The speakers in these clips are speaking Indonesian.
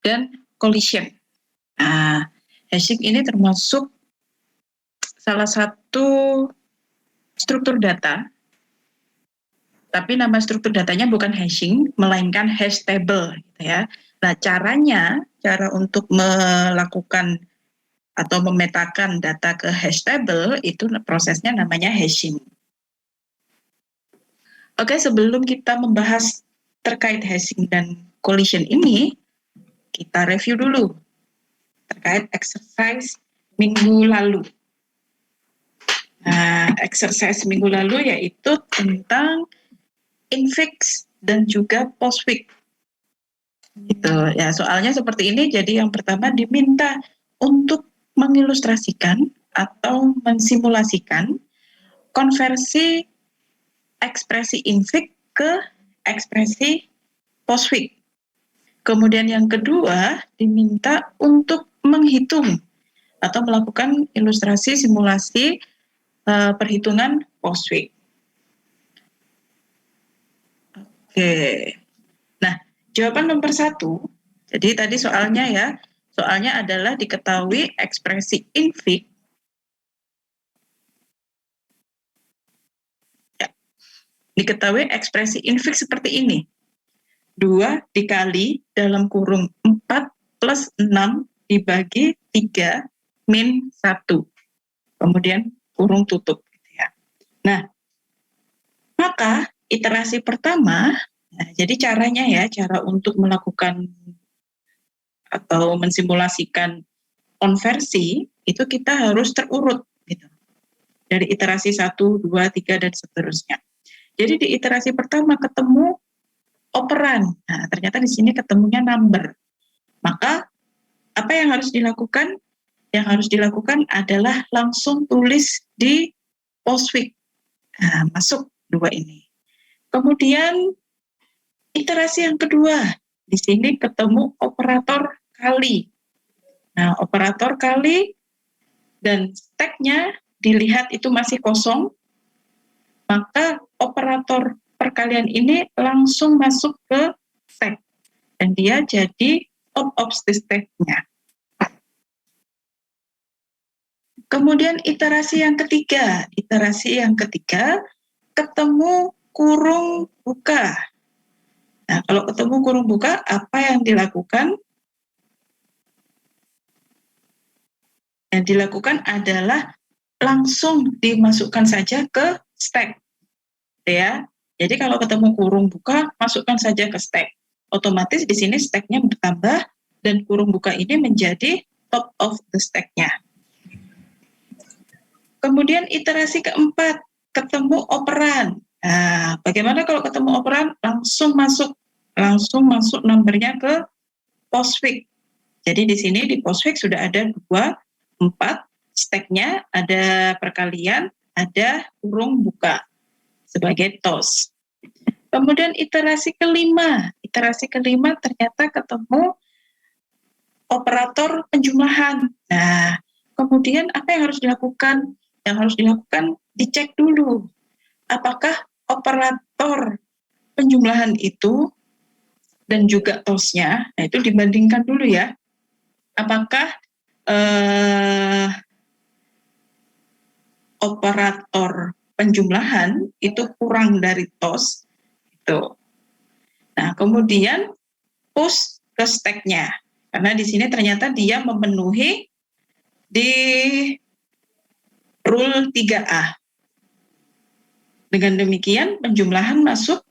dan collision. Nah, hashing ini termasuk salah satu struktur data, tapi nama struktur datanya bukan hashing, melainkan hash table, gitu ya. Nah, cara untuk melakukan atau memetakan data ke hash table itu prosesnya namanya hashing. Oke, sebelum kita membahas terkait hashing dan collision ini, kita review dulu terkait exercise minggu lalu. Nah, exercise minggu lalu yaitu tentang infix dan juga postfix. Gitu ya, soalnya seperti ini. Jadi yang pertama diminta untuk mengilustrasikan atau mensimulasikan konversi ekspresi infix ke ekspresi postfix. Kemudian yang kedua diminta untuk menghitung atau melakukan ilustrasi simulasi perhitungan postfix. Oke. Nah, jawaban nomor 1. Jadi tadi soalnya adalah diketahui ekspresi infix. Ya, diketahui ekspresi infix seperti ini. 2 dikali dalam kurung 4 plus 6 dibagi 3 min 1. Kemudian kurung tutup. Nah, maka iterasi pertama, jadi cara untuk melakukan atau mensimulasikan konversi itu kita harus terurut gitu. Dari iterasi 1, 2, 3 dan seterusnya. Jadi di iterasi pertama ketemu operan. Nah, ternyata di sini ketemunya number. Maka apa yang harus dilakukan? Yang harus dilakukan adalah langsung tulis di postfix. Nah, masuk 2 ini. Kemudian iterasi yang kedua, di sini ketemu operator kali. Nah, operator kali dan steknya dilihat itu masih kosong, maka operator perkalian ini langsung masuk ke stek dan dia jadi top of the stek-nya. Kemudian iterasi yang ketiga ketemu kurung buka. Nah, kalau ketemu kurung buka, apa yang dilakukan? Yang dilakukan adalah langsung dimasukkan saja ke stek. Ya. Jadi kalau ketemu kurung buka, masukkan saja ke stek. Otomatis di sini steknya bertambah dan kurung buka ini menjadi top of the stek-nya. Kemudian iterasi keempat, ketemu operan. Nah, bagaimana kalau ketemu operan? Langsung masuk nomornya ke postfix. Jadi di sini di postfix sudah ada 2, 4 steknya, ada perkalian, ada kurung buka sebagai TOS. Kemudian iterasi kelima ternyata ketemu operator penjumlahan. Nah, kemudian apa yang harus dilakukan? Yang harus dilakukan dicek dulu apakah operator penjumlahan itu dan juga TOS-nya, nah itu dibandingkan dulu ya. Apakah operator penjumlahan itu kurang dari TOS itu. Nah, kemudian push ke stek-nya. Karena di sini ternyata dia memenuhi di rule 3A. Dengan demikian penjumlahan masuk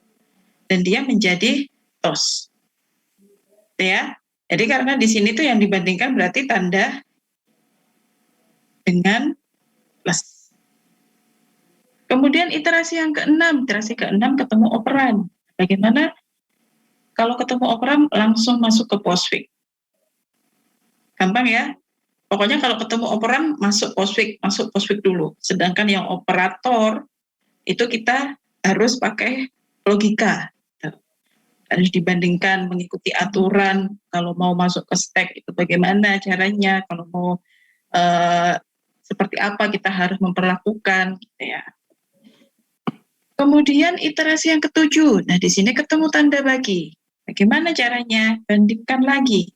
dan dia menjadi TOS. Ya. Jadi karena di sini tuh yang dibandingkan berarti tanda dengan plus. Kemudian iterasi yang keenam ketemu operan. Bagaimana kalau ketemu operan langsung masuk ke postfix? Gampang ya. Pokoknya kalau ketemu operan masuk postfix dulu. Sedangkan yang operator itu kita harus pakai logika. Harus dibandingkan, mengikuti aturan. Kalau mau masuk ke stek itu bagaimana caranya? Kalau mau seperti apa kita harus memperlakukan, gitu ya. Kemudian iterasi yang ketujuh. Nah, di sini ketemu tanda bagi. Bagaimana caranya? Bandingkan lagi.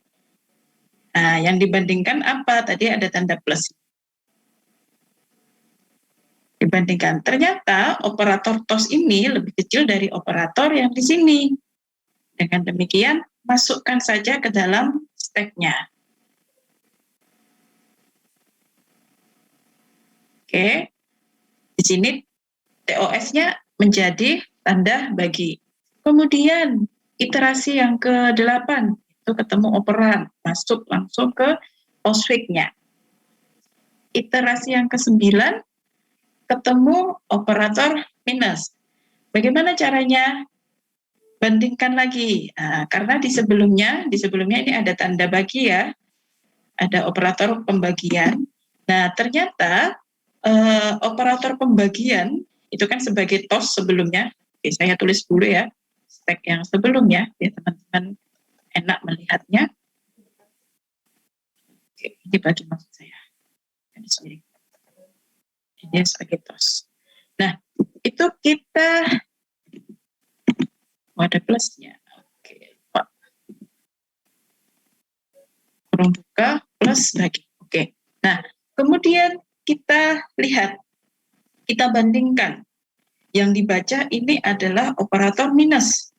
Nah, yang dibandingkan apa? Tadi ada tanda plus. Dibandingkan. Ternyata operator TOS ini lebih kecil dari operator yang di sini. Dengan demikian, masukkan saja ke dalam stack-nya. Oke. Di sini TOS-nya menjadi tanda bagi. Kemudian iterasi yang ke-8 itu ketemu operan, masuk langsung ke POSFIC-nya. Iterasi yang ke-9 ketemu operator minus. Bagaimana caranya? Bandingkan lagi. Nah, karena di sebelumnya ini ada tanda bagi ya, ada operator pembagian. Nah, ternyata operator pembagian itu kan sebagai TOS sebelumnya. Oke, saya tulis dulu ya, stack yang sebelumnya, biar teman-teman enak melihatnya. Oke, ini bagi maksud saya. Ini sebagai TOS. Nah, itu kita ada plusnya. Oke, Pak. Kurung buka plus lagi. Oke. Nah, kemudian kita lihat, kita bandingkan. Yang dibaca ini adalah operator minus.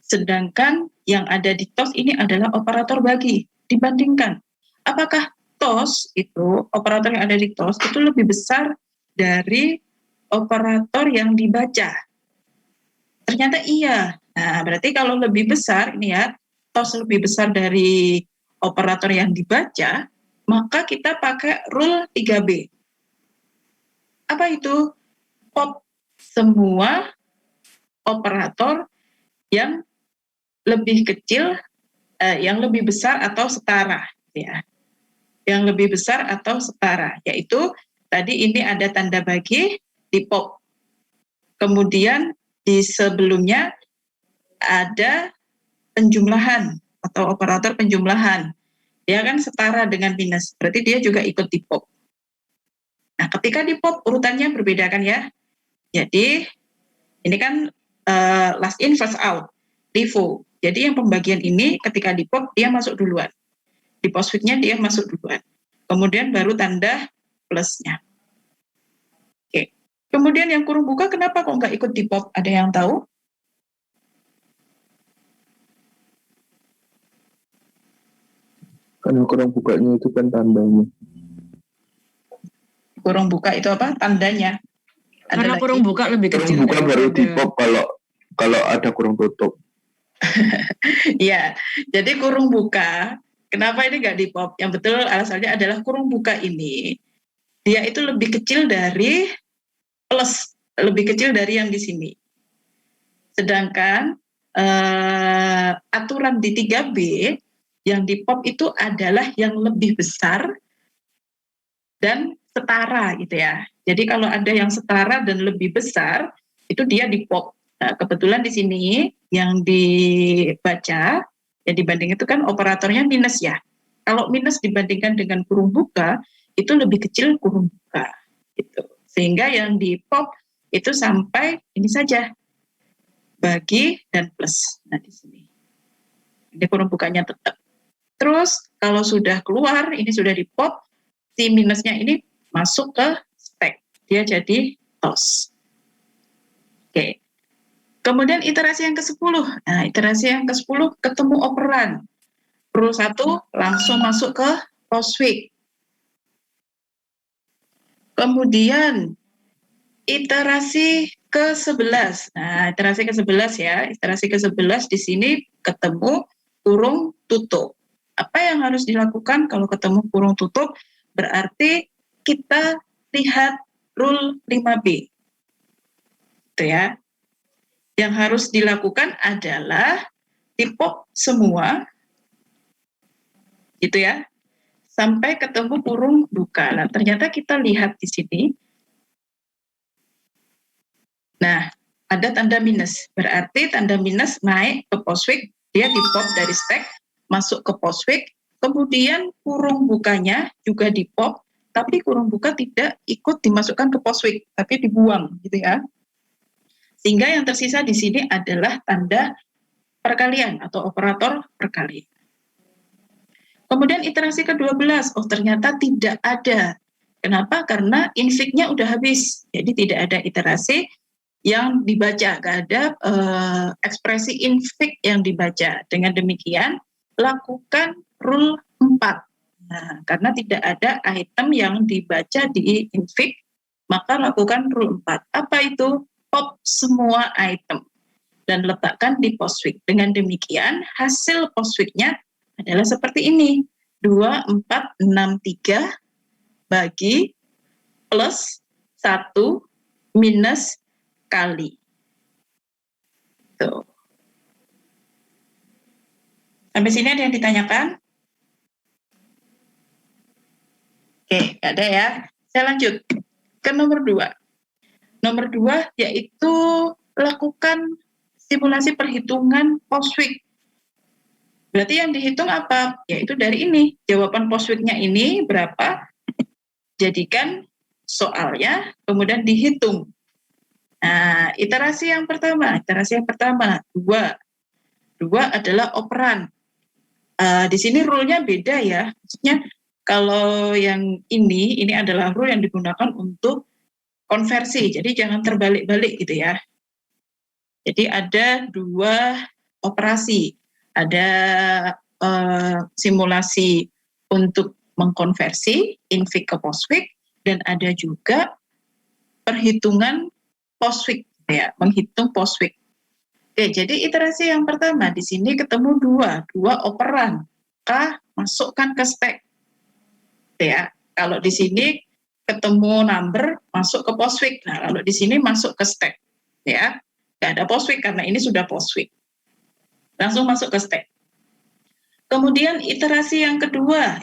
Sedangkan yang ada di TOS ini adalah operator bagi. Dibandingkan. Apakah TOS itu, operator yang ada di TOS itu lebih besar dari operator yang dibaca? Ternyata iya. Nah, berarti kalau lebih besar, ini ya, TOS lebih besar dari operator yang dibaca, maka kita pakai rule 3B. Apa itu? Pop semua operator yang lebih kecil, yang lebih besar atau setara, ya. Yang lebih besar atau setara, yaitu tadi ini ada tanda bagi di pop. Kemudian di sebelumnya ada penjumlahan atau operator penjumlahan. Dia kan setara dengan minus, berarti dia juga ikut di pop. Nah, ketika di pop urutannya berbeda kan ya. Jadi ini kan last in first out, LIFO. Jadi yang pembagian ini ketika di pop dia masuk duluan. Di POSFIC-nya dia masuk duluan. Kemudian baru tanda plusnya. Oke. Kemudian yang kurung buka kenapa kok nggak ikut di pop? Ada yang tahu? Karena kurang bukanya itu kan tandanya. Kurung buka itu apa? Tandanya. Karena kurung buka lebih kecil. Kurung buka baru di pop kalau ada kurung tutup. Iya, jadi kurung buka. Kenapa ini nggak di pop? Yang betul alasannya adalah kurung buka ini dia itu lebih kecil dari plus, lebih kecil dari yang di sini. Sedangkan aturan di 3B yang di pop itu adalah yang lebih besar dan setara gitu ya. Jadi kalau ada yang setara dan lebih besar itu dia di pop. Nah, kebetulan di sini yang dibaca ya dibanding itu kan operatornya minus ya. Kalau minus dibandingkan dengan kurung buka itu lebih kecil kurung buka gitu. Sehingga yang di pop itu sampai ini saja bagi dan plus. Nah di sini ini kurung bukanya tetap. Terus kalau sudah keluar ini sudah di pop, si minusnya ini masuk ke stack, dia jadi TOS. Oke. Kemudian iterasi yang ke-10. Nah, iterasi yang ke-10 ketemu operan. Rule 1 langsung masuk ke POSFIC. Kemudian iterasi ke-11. Nah, iterasi ke-11 ya. Iterasi ke-11 di sini ketemu kurung tutup. Apa yang harus dilakukan kalau ketemu kurung tutup? Berarti kita lihat rule 5B. Itu ya. Yang harus dilakukan adalah di pop semua gitu ya. Sampai ketemu kurung buka. Nah, ternyata kita lihat di sini. Nah, ada tanda minus. Berarti tanda minus naik ke POSFIC, dia di pop dari stack, masuk ke POSFIC, kemudian kurung bukanya juga di pop, tapi kurung buka tidak ikut dimasukkan ke POSFIC, tapi dibuang gitu ya. Sehingga yang tersisa di sini adalah tanda perkalian atau operator perkalian. Kemudian iterasi ke-12, oh ternyata tidak ada. Kenapa? Karena infik-nya udah habis. Jadi tidak ada iterasi yang dibaca, nggak ada ekspresi infik yang dibaca. Dengan demikian, lakukan rule 4. Nah, karena tidak ada item yang dibaca di infik, maka lakukan rule 4. Apa itu? Pop semua item dan letakkan di postfix. Dengan demikian, hasil postfix-nya adalah seperti ini. 2, 4, 6, 3 bagi plus 1 minus kali. Tuh. Sampai sini ada yang ditanyakan? Oke, nggak ada ya. Saya lanjut ke nomor 2. Nomor 2 yaitu lakukan simulasi perhitungan postfix. Berarti yang dihitung apa? Yaitu dari ini. Jawaban postfix-nya ini berapa? Jadikan soalnya, kemudian dihitung. Nah, iterasi yang pertama, 2. 2 adalah operan. Di sini rule-nya beda ya. Maksudnya kalau yang ini adalah rule yang digunakan untuk konversi. Jadi jangan terbalik-balik gitu ya. Jadi ada 2 operasi. Ada simulasi untuk mengkonversi infik ke postfix dan ada juga perhitungan postfix ya, menghitung postfix. Oke, jadi iterasi yang pertama di sini ketemu 2 operan. K masukkan ke stack. Ya, kalau di sini ketemu number masuk ke postfix. Nah, kalau di sini masuk ke stack. Ya, nggak ada postfix karena ini sudah postfix. Langsung masuk ke stack. Kemudian iterasi yang kedua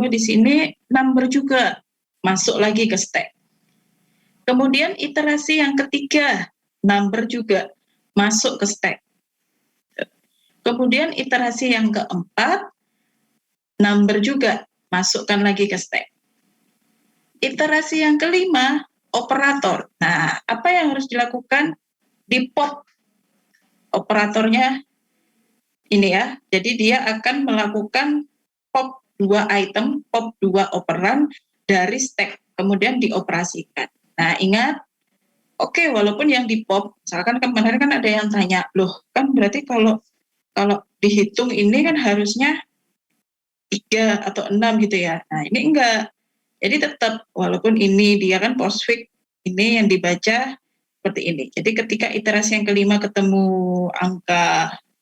di sini number juga masuk lagi ke stack. Kemudian iterasi yang ketiga, number juga masuk ke stack. Kemudian iterasi yang keempat, number juga masukkan lagi ke stack. Iterasi yang kelima, operator. Nah, apa yang harus dilakukan? Di pop operatornya ini ya. Jadi dia akan melakukan pop 2 item, pop 2 operan dari stack, kemudian dioperasikan. Nah, ingat, oke, walaupun yang di pop, misalkan kemarin kan ada yang tanya, loh kan berarti kalau dihitung ini kan harusnya 3 atau 6 gitu ya. Nah, ini enggak. Jadi tetap, walaupun ini dia kan postfix, ini yang dibaca seperti ini. Jadi ketika iterasi yang kelima ketemu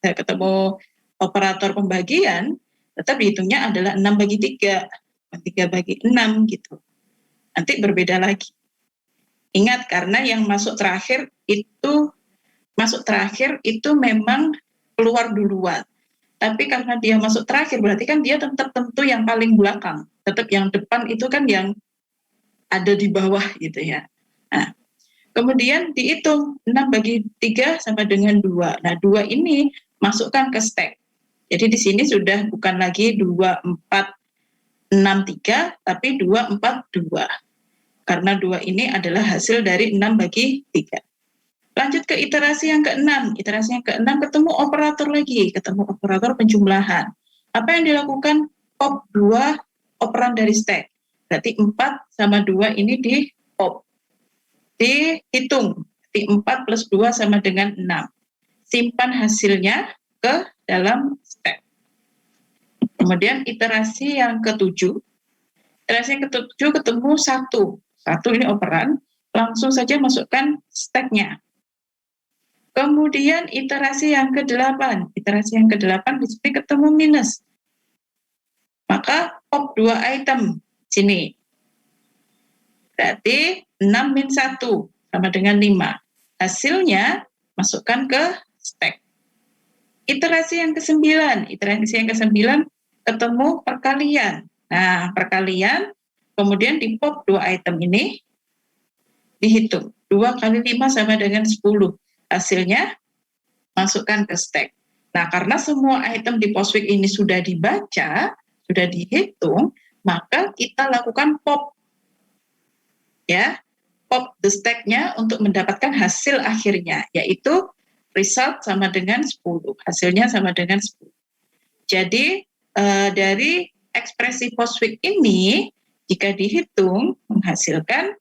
ketemu operator pembagian, tetap dihitungnya adalah 6 bagi 3, 3 bagi 6 gitu. Nanti berbeda lagi. Ingat, karena yang masuk terakhir itu memang keluar duluan. Tapi karena dia masuk terakhir, berarti kan dia tetap tentu yang paling belakang. Tetap yang depan itu kan yang ada di bawah gitu ya. Nah, kemudian dihitung 6 bagi 3 sama dengan 2. Nah, 2 ini masukkan ke stack. Jadi di sini sudah bukan lagi 2, 4, 6, 3, tapi 2, 4, 2. Karena 2 ini adalah hasil dari 6 bagi 3. Lanjut ke iterasi yang ke-6. Iterasi yang ke-6 ketemu operator lagi, ketemu operator penjumlahan. Apa yang dilakukan? Pop 2 operan dari stack. Berarti 4 sama 2 ini di pop. Dihitung. Berarti 4 plus 2 sama dengan 6. Simpan hasilnya ke dalam stack. Kemudian iterasi yang ke-7. Iterasi yang ke-7 ketemu 1. 1 ini operan. Langsung saja masukkan stack-nya. Kemudian iterasi yang ke-8. Iterasi yang ke-8 di sini ketemu minus. Maka pop 2 item sini. Berarti 6 min 1 sama dengan 5. Hasilnya masukkan ke stack. Iterasi yang ke-9. Iterasi yang ke-9 ketemu perkalian. Nah, perkalian kemudian di pop 2 item ini dihitung. 2 kali 5 sama dengan 10. Hasilnya masukkan ke stack. Nah, karena semua item di postfix ini sudah dibaca, sudah dihitung, maka kita lakukan pop. Ya, pop the stack-nya untuk mendapatkan hasil akhirnya, yaitu result sama dengan 10. Hasilnya sama dengan 10. Jadi, dari ekspresi fosfik ini jika dihitung menghasilkan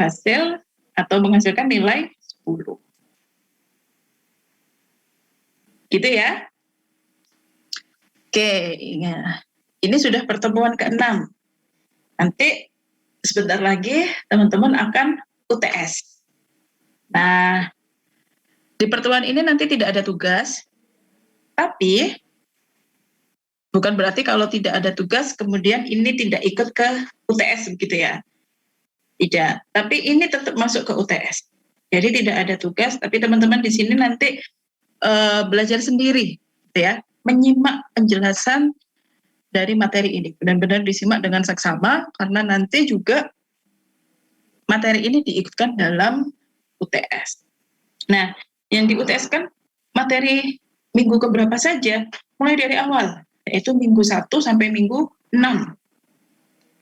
hasil atau menghasilkan nilai 10. Gitu ya. Oke, ini sudah pertemuan ke-6. Nanti sebentar lagi teman-teman akan UTS. Nah, di pertemuan ini nanti tidak ada tugas, tapi bukan berarti kalau tidak ada tugas kemudian ini tidak ikut ke UTS begitu ya. Tidak, tapi ini tetap masuk ke UTS. Jadi tidak ada tugas, tapi teman-teman di sini nanti belajar sendiri, gitu ya, menyimak penjelasan dari materi ini. Benar-benar disimak dengan seksama, karena nanti juga materi ini diikutkan dalam UTS. Nah, yang di UTS kan materi minggu keberapa saja, mulai dari awal, yaitu minggu 1 sampai minggu 6.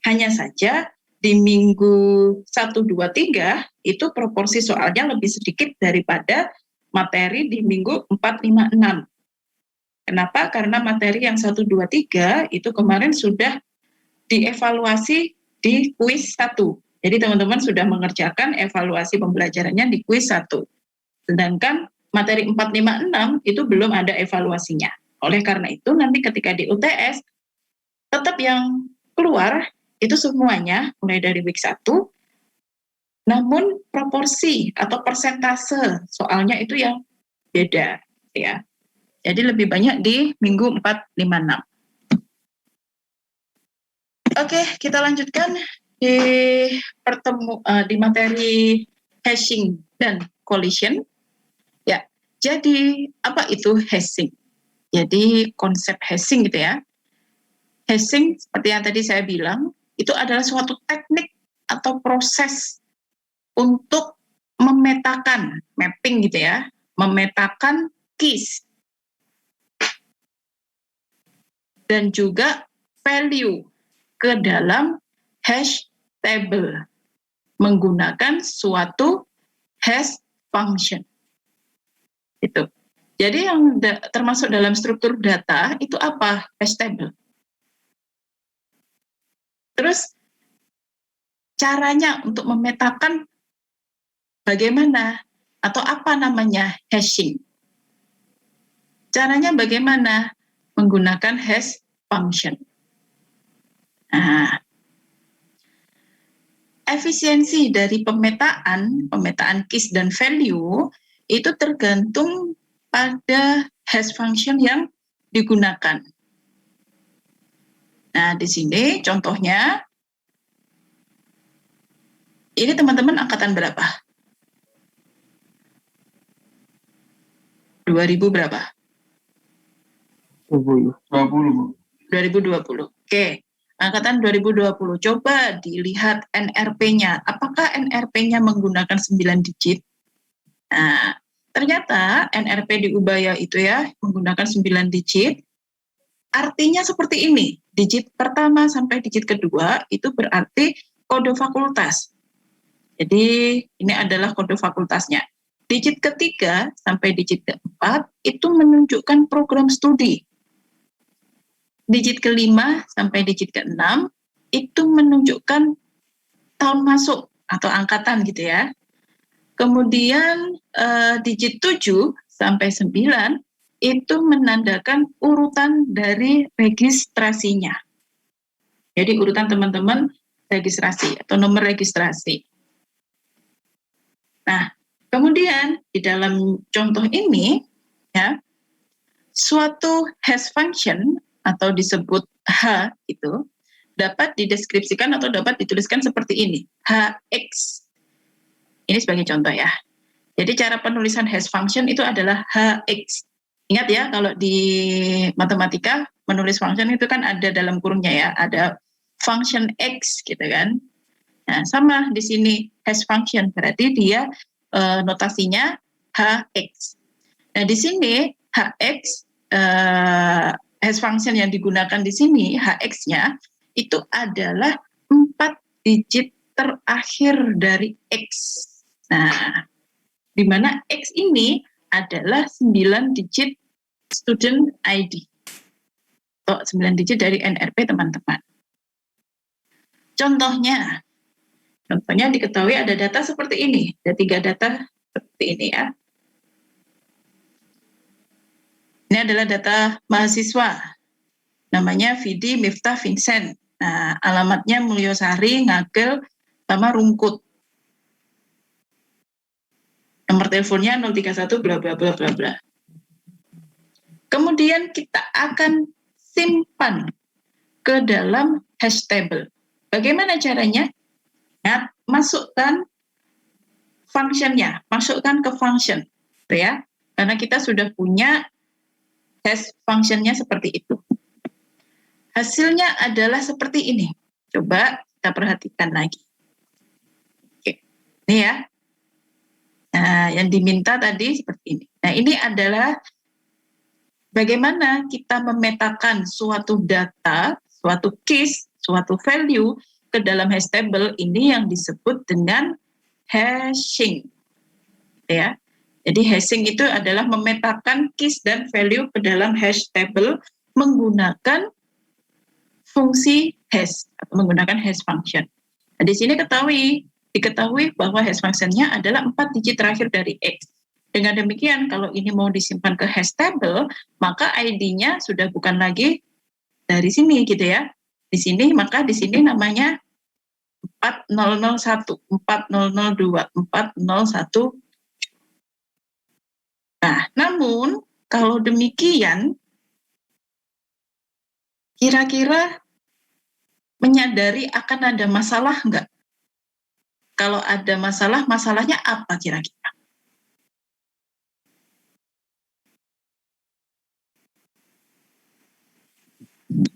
Hanya saja di minggu 1, 2, 3 itu proporsi soalnya lebih sedikit daripada materi di minggu 4, 5, 6. Kenapa? Karena materi yang 1, 2, 3 itu kemarin sudah dievaluasi di kuis 1. Jadi teman-teman sudah mengerjakan evaluasi pembelajarannya di kuis 1. Sedangkan materi 4, 5, 6 itu belum ada evaluasinya. Oleh karena itu nanti ketika di UTS tetap yang keluar itu semuanya mulai dari week 1, namun proporsi atau persentase soalnya itu yang beda ya. Jadi lebih banyak di minggu 4, 5, 6. Oke, kita lanjutkan di materi hashing dan collision. Ya, jadi apa itu hashing? Jadi konsep hashing gitu ya. Hashing seperti yang tadi saya bilang, itu adalah suatu teknik atau proses untuk memetakan, mapping gitu ya, memetakan keys dan juga value ke dalam hash table menggunakan suatu hash function. Itu. Jadi yang termasuk dalam struktur data itu apa? Hash table. Terus caranya untuk memetakan bagaimana atau apa namanya hashing? Caranya bagaimana? Menggunakan hash function. Nah, efisiensi dari pemetaan keys dan value itu tergantung pada hash function yang digunakan. Nah, di sini contohnya, ini teman-teman angkatan berapa? 2000 berapa? 20. 2020. Oke, angkatan 2020. Coba dilihat NRP-nya. Apakah NRP-nya menggunakan 9 digit? Nah, ternyata NRP di Ubaya itu ya menggunakan 9 digit. Artinya seperti ini. Digit pertama sampai digit kedua itu berarti kode fakultas. Jadi ini adalah kode fakultasnya. Digit ketiga sampai digit keempat itu menunjukkan program studi. Digit kelima sampai digit keenam itu menunjukkan tahun masuk atau angkatan gitu ya. Kemudian digit 7 sampai 9 itu menandakan urutan dari registrasinya. Jadi urutan teman-teman registrasi atau nomor registrasi. Nah, kemudian di dalam contoh ini ya, suatu hash function atau disebut H itu dapat dideskripsikan atau dapat dituliskan seperti ini, HX. Ini sebagai contoh ya. Jadi cara penulisan hash function itu adalah HX. Ingat ya, kalau di matematika menulis function itu kan ada dalam kurungnya ya, ada function X gitu kan. Nah, sama di sini hash function berarti dia notasinya HX. Nah, di sini HX hash function yang digunakan di sini HX-nya itu adalah 4 digit terakhir dari X. Nah, di mana X ini adalah 9 digit student ID. atau 9 digit dari NRP teman-teman. Contohnya diketahui ada data seperti ini, ada 3 data seperti ini ya. Ini adalah data mahasiswa, namanya Vidi Miftah Vincent. Nah, alamatnya Mulyosari, Ngagel, sama Rungkut. Nomor teleponnya 031 bla bla bla bla bla. Kemudian kita akan simpan ke dalam hash table. Bagaimana caranya? Ya, masukkan functionnya, masukkan ke function, ya. Karena kita sudah punya hash functionnya seperti itu. Hasilnya adalah seperti ini. Coba kita perhatikan lagi. Oke, ini ya. Nah, yang diminta tadi seperti ini. Nah, ini adalah bagaimana kita memetakan suatu data, suatu case, suatu value ke dalam hash table. Ini yang disebut dengan hashing. Ya. Jadi hashing itu adalah memetakan keys dan value ke dalam hash table menggunakan fungsi hash atau menggunakan hash function. Nah, di sini diketahui bahwa hash functionnya adalah 4 digit terakhir dari X. Dengan demikian, kalau ini mau disimpan ke hash table, maka ID-nya sudah bukan lagi dari sini gitu ya. Di sini, maka di sini namanya 4001, 4002, 401. Nah, namun kalau demikian, kira-kira menyadari akan ada masalah enggak? Kalau ada masalah, masalahnya apa kira-kira?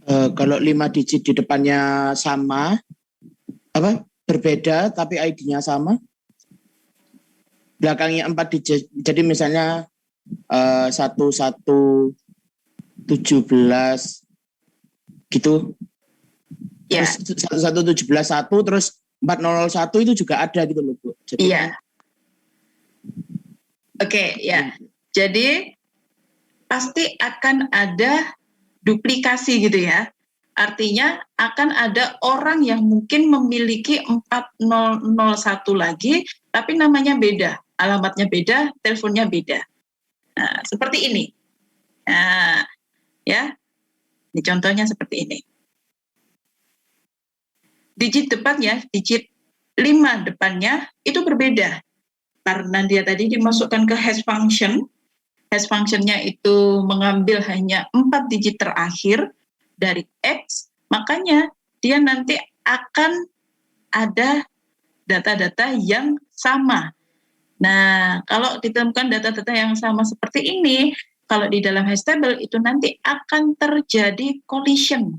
Kalau 5 digit di depannya sama, berbeda tapi ID-nya sama, belakangnya 4 digit, jadi misalnya 1117 gitu. Ya. Terus 1171 terus 4001 itu juga ada gitu loh, Bu. Jadi, iya. Oke, ya. Jadi pasti akan ada duplikasi gitu ya. Artinya akan ada orang yang mungkin memiliki 4001 lagi, tapi namanya beda, alamatnya beda, teleponnya beda. Nah, seperti ini. Nah, ya. Ini contohnya seperti ini. Digit depannya, digit 5 depannya itu berbeda. Karena dia tadi dimasukkan ke hash function. Hash functionnya itu mengambil hanya 4 digit terakhir dari X, makanya dia nanti akan ada data-data yang sama. Nah, kalau ditemukan data-data yang sama seperti ini, kalau di dalam hash table itu nanti akan terjadi collision.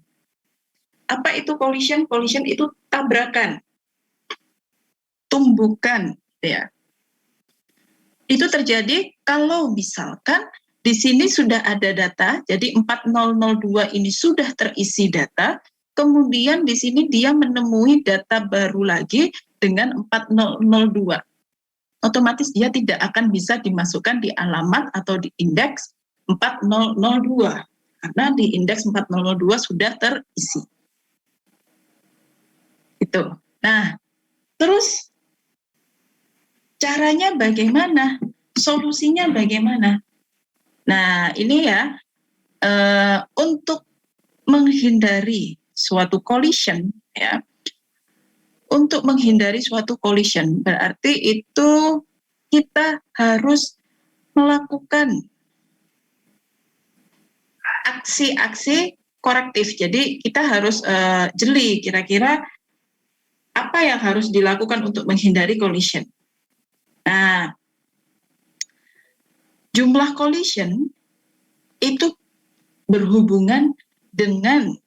Apa itu collision? Collision itu tabrakan, tumbukan, ya. Itu terjadi kalau misalkan di sini sudah ada data, jadi 4002 ini sudah terisi data, kemudian di sini dia menemui data baru lagi dengan 4002. Otomatis dia tidak akan bisa dimasukkan di alamat atau di indeks 4002, karena di indeks 4002 sudah terisi. Itu. Nah, terus caranya bagaimana? Solusinya bagaimana? Nah, ini ya, untuk menghindari suatu collision, ya, untuk menghindari suatu collision, berarti itu kita harus melakukan aksi-aksi korektif. Jadi kita harus jeli kira-kira apa yang harus dilakukan untuk menghindari collision. Nah, jumlah collision itu berhubungan dengan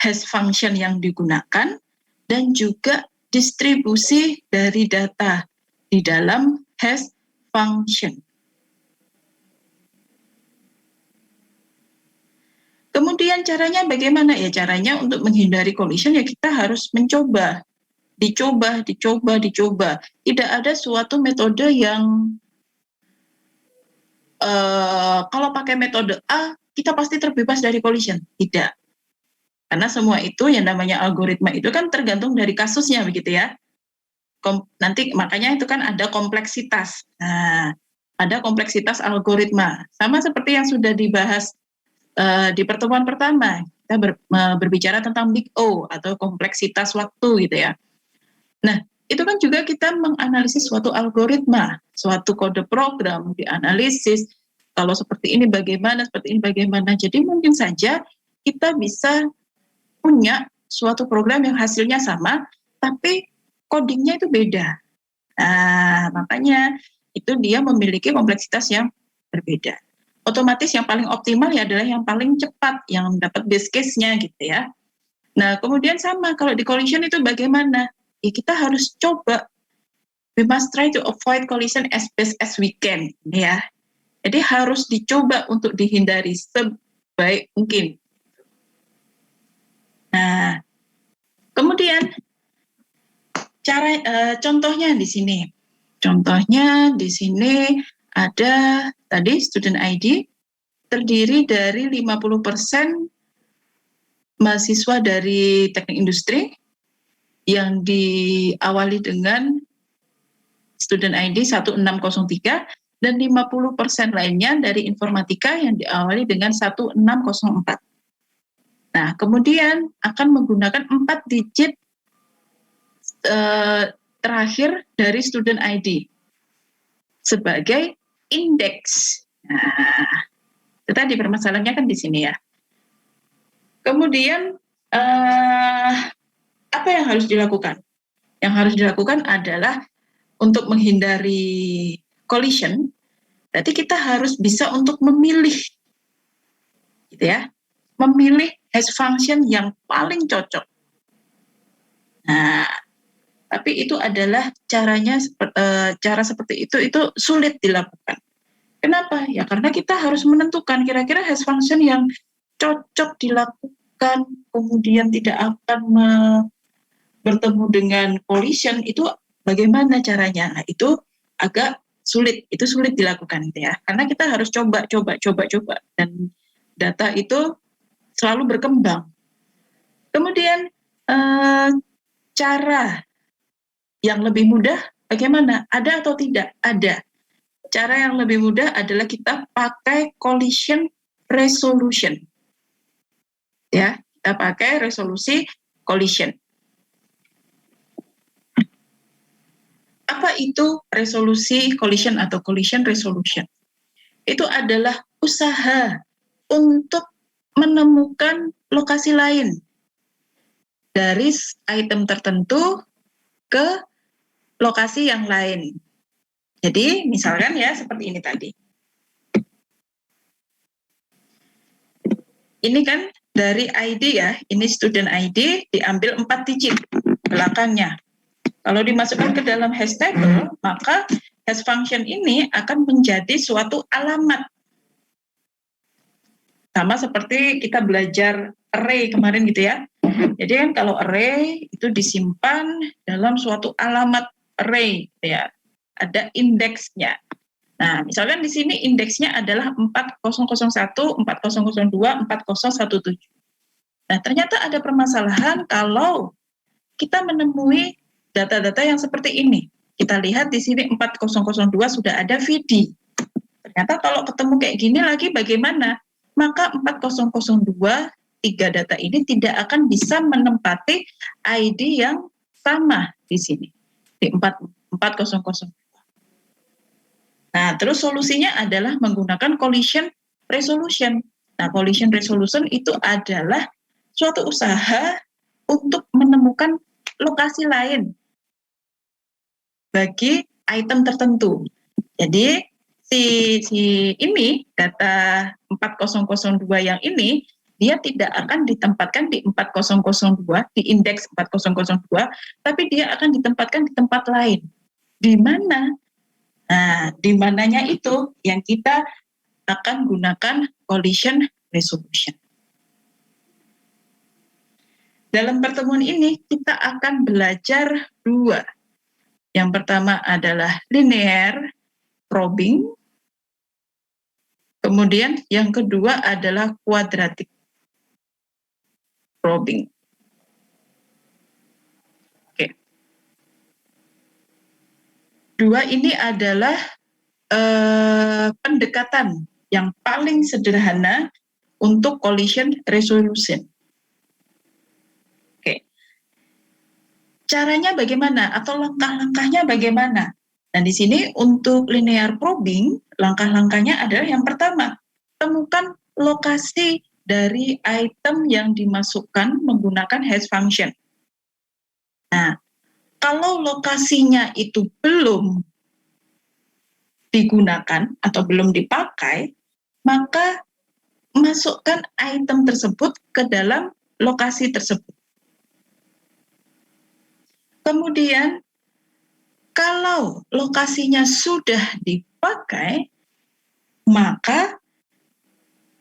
hash function yang digunakan dan juga distribusi dari data di dalam hash function. Kemudian caranya bagaimana? Ya, caranya untuk menghindari collision ya kita harus mencoba. Dicoba. Tidak ada suatu metode yang kalau pakai metode A kita pasti terbebas dari collision. Tidak. Karena semua itu yang namanya algoritma itu kan tergantung dari kasusnya begitu ya. Nanti makanya itu kan ada kompleksitas. Nah, ada kompleksitas algoritma. Sama seperti yang sudah dibahas di pertemuan pertama. Kita berbicara tentang big O atau kompleksitas waktu gitu ya. Nah, itu kan juga kita menganalisis suatu algoritma, suatu kode program dianalisis. Kalau seperti ini bagaimana, seperti ini bagaimana. Jadi mungkin saja kita bisa punya suatu program yang hasilnya sama, tapi codingnya itu beda. Nah, makanya itu dia memiliki kompleksitas yang berbeda. Otomatis yang paling optimal ya adalah yang paling cepat, yang dapat base case-nya gitu ya. Nah, kemudian sama kalau di collision itu bagaimana? Ya, kita harus coba. We must try to avoid collision as best as we can, ya. Jadi harus dicoba untuk dihindari sebaik mungkin. Nah, kemudian contohnya di sini. Contohnya di sini ada tadi student ID terdiri dari 50% mahasiswa dari teknik industri yang diawali dengan student ID 1603 dan 50% lainnya dari informatika yang diawali dengan 1604. Nah, kemudian akan menggunakan 4 digit terakhir dari student ID sebagai indeks. Nah, itu tadi permasalahannya kan di sini ya. Kemudian apa yang harus dilakukan? Yang harus dilakukan adalah untuk menghindari collision, berarti kita harus bisa untuk memilih, gitu ya, memilih hash function yang paling cocok. Nah, tapi itu adalah cara seperti itu sulit dilakukan. Kenapa? Ya karena kita harus menentukan kira-kira hash function yang cocok dilakukan, kemudian tidak akan bertemu dengan collision, itu bagaimana caranya? Nah, itu agak sulit dilakukan gitu ya. Karena kita harus coba dan data itu selalu berkembang. Kemudian cara yang lebih mudah bagaimana? Ada atau tidak? Ada. Cara yang lebih mudah adalah kita pakai collision resolution. Ya, kita pakai resolusi collision. Apa itu resolusi collision atau collision resolution? Itu adalah usaha untuk menemukan lokasi lain dari item tertentu ke lokasi yang lain. Jadi misalkan ya seperti ini tadi. Ini kan dari ID ya, ini student ID diambil 4 digit belakangnya. Kalau dimasukkan ke dalam hash table, maka hash function ini akan menjadi suatu alamat. Sama seperti kita belajar array kemarin gitu ya. Jadi kan kalau array itu disimpan dalam suatu alamat array gitu ya. Ada indeksnya. Nah, misalkan di sini indeksnya adalah 4001, 4002, 4017. Nah, ternyata ada permasalahan kalau kita menemui data-data yang seperti ini. Kita lihat di sini 4002 sudah ada VD. Ternyata kalau ketemu kayak gini lagi bagaimana? Maka 4002, 3 data ini tidak akan bisa menempati ID yang sama di sini. Di 4002. Nah, terus solusinya adalah menggunakan collision resolution. Nah, collision resolution itu adalah suatu usaha untuk menemukan lokasi lain bagi item tertentu. Jadi si ini data 4002 yang ini dia tidak akan ditempatkan di 4002 di indeks 4002, tapi dia akan ditempatkan di tempat lain. Di mana? Nah, di mananya itu yang kita akan gunakan collision resolution. Dalam pertemuan ini kita akan belajar 2. Yang pertama adalah linear probing. Kemudian yang kedua adalah quadratic probing. Oke. Dua ini adalah pendekatan yang paling sederhana untuk collision resolution. Oke. Caranya bagaimana atau langkah-langkahnya bagaimana? Nah, di sini untuk linear probing, langkah-langkahnya adalah yang pertama, temukan lokasi dari item yang dimasukkan menggunakan hash function. Nah, kalau lokasinya itu belum digunakan atau belum dipakai, maka masukkan item tersebut ke dalam lokasi tersebut. Kemudian, kalau lokasinya sudah dipakai, maka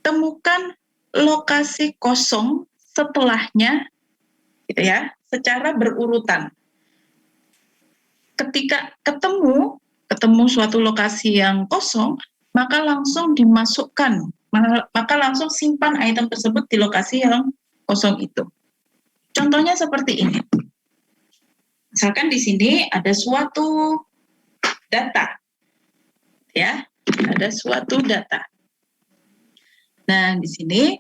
temukan lokasi kosong setelahnya, gitu ya, secara berurutan. Ketika ketemu suatu lokasi yang kosong, maka langsung dimasukkan, maka langsung simpan item tersebut di lokasi yang kosong itu. Contohnya seperti ini. Misalkan di sini ada suatu data, ya, ada suatu data. Nah, di sini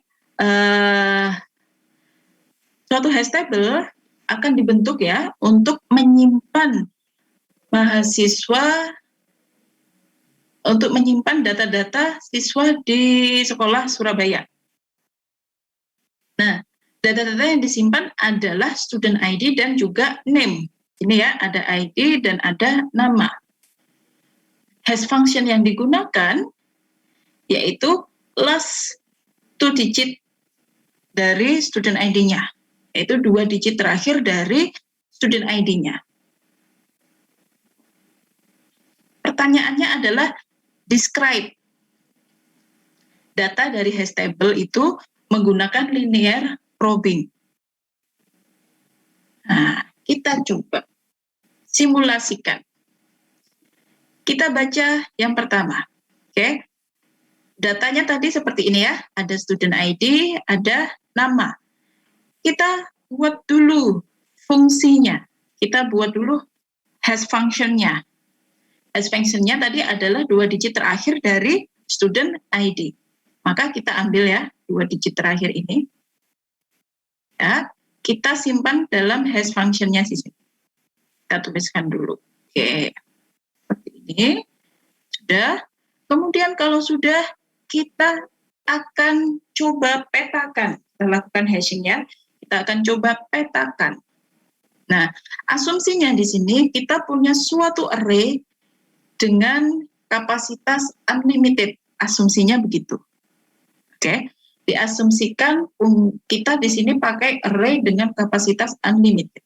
suatu hash table akan dibentuk ya untuk menyimpan mahasiswa, untuk menyimpan data-data siswa di sekolah Surabaya. Nah, data-data yang disimpan adalah student ID dan juga name. Ini ya, ada ID dan ada nama. Hash function yang digunakan yaitu last 2 digit dari student ID-nya, yaitu 2 digit terakhir dari student ID-nya. Pertanyaannya adalah describe data dari hash table itu menggunakan linear probing. Nah, kita coba simulasikan. Kita baca yang pertama. Oke. Datanya tadi seperti ini ya, ada student ID, ada nama. Kita buat dulu fungsinya. Kita buat dulu hash function-nya. Hash function-nya tadi adalah 2 digit terakhir dari student ID. Maka kita ambil ya 2 digit terakhir ini. Ya, kita simpan dalam hash function-nya sini. Kita tuliskan dulu. Oke. Seperti ini. Sudah. Kemudian kalau sudah, kita akan coba petakan. Kita lakukan hashing-nya. Kita akan coba petakan. Nah, asumsinya di sini kita punya suatu array dengan kapasitas unlimited. Asumsinya begitu. Oke. Diasumsikan kita di sini pakai array dengan kapasitas unlimited.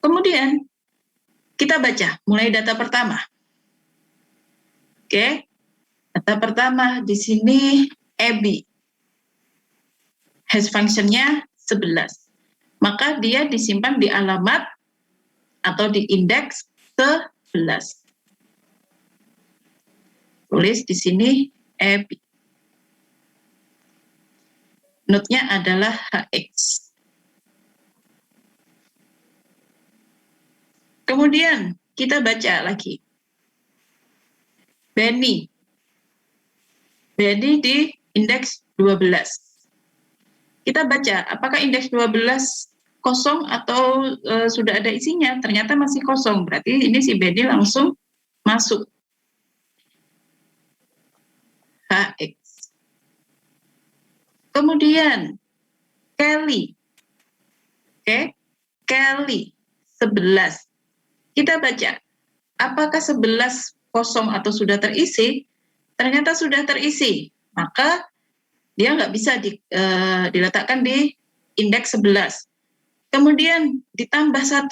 Kemudian kita baca mulai data pertama. Oke. Data pertama di sini Abby. Hash function-nya 11. Maka dia disimpan di alamat atau di indeks 11. Tulis di sini Abby. Node-nya adalah HX. Kemudian kita baca lagi. Benny. Benny di indeks 12. Kita baca apakah indeks 12 kosong atau sudah ada isinya. Ternyata masih kosong. Berarti ini si Benny langsung masuk. HX. Kemudian Kelly. Oke. Kelly 11. Kita baca apakah 11 kosong atau sudah terisi. Ternyata sudah terisi. Maka dia nggak bisa diletakkan di indeks 11. Kemudian ditambah 1.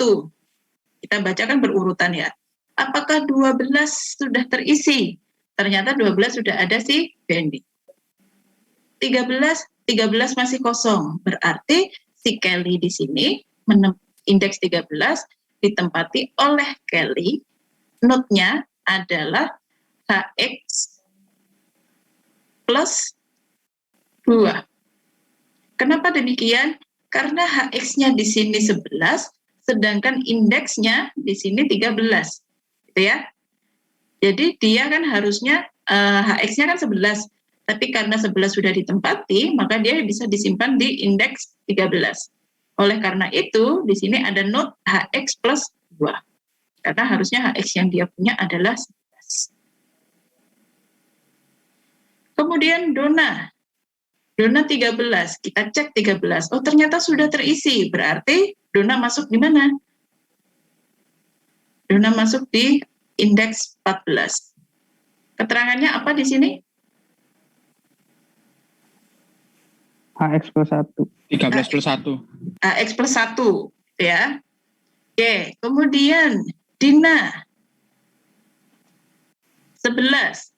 Kita bacakan berurutan ya. Apakah 12 sudah terisi? Ternyata 12 sudah ada si Benny. 13 masih kosong. Berarti si Kelly di sini indeks 13 ditempati oleh Kelly. Node-nya adalah HX plus 2. Kenapa demikian? Karena HX-nya di sini 11, sedangkan indeksnya di sini 13. Gitu ya. Jadi dia kan harusnya HX-nya kan 11, tapi karena 11 sudah ditempati, maka dia bisa disimpan di indeks 13. Oleh karena itu, di sini ada note HX plus 2. Karena harusnya HX yang dia punya adalah 11. Kemudian Dona 13, kita cek 13. Oh, ternyata sudah terisi. Berarti Dona masuk di mana? Dona masuk di indeks 14. Keterangannya apa di sini? HX plus 1. 13 plus 1. HX plus 1, ya. Oke, kemudian Dina 11.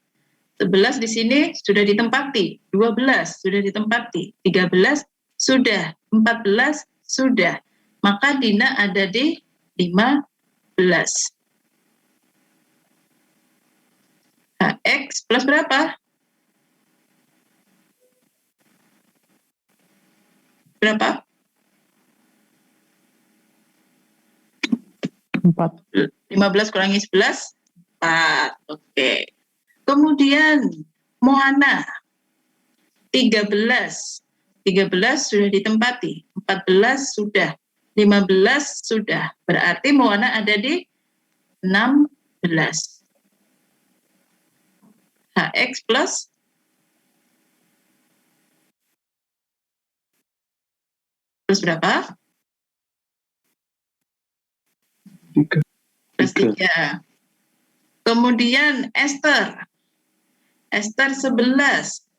11 di sini sudah ditempati, 12 sudah ditempati, 13 sudah, 14 sudah. Maka Dina ada di 15. HX plus berapa? Berapa? 4. 15 kurangi 11, 4. Oke. Kemudian Moana 13. 13 sudah ditempati, 14 sudah, 15 sudah. Berarti Moana ada di 16. HX plus berapa? 3. Plus 3. Kemudian Esther 11.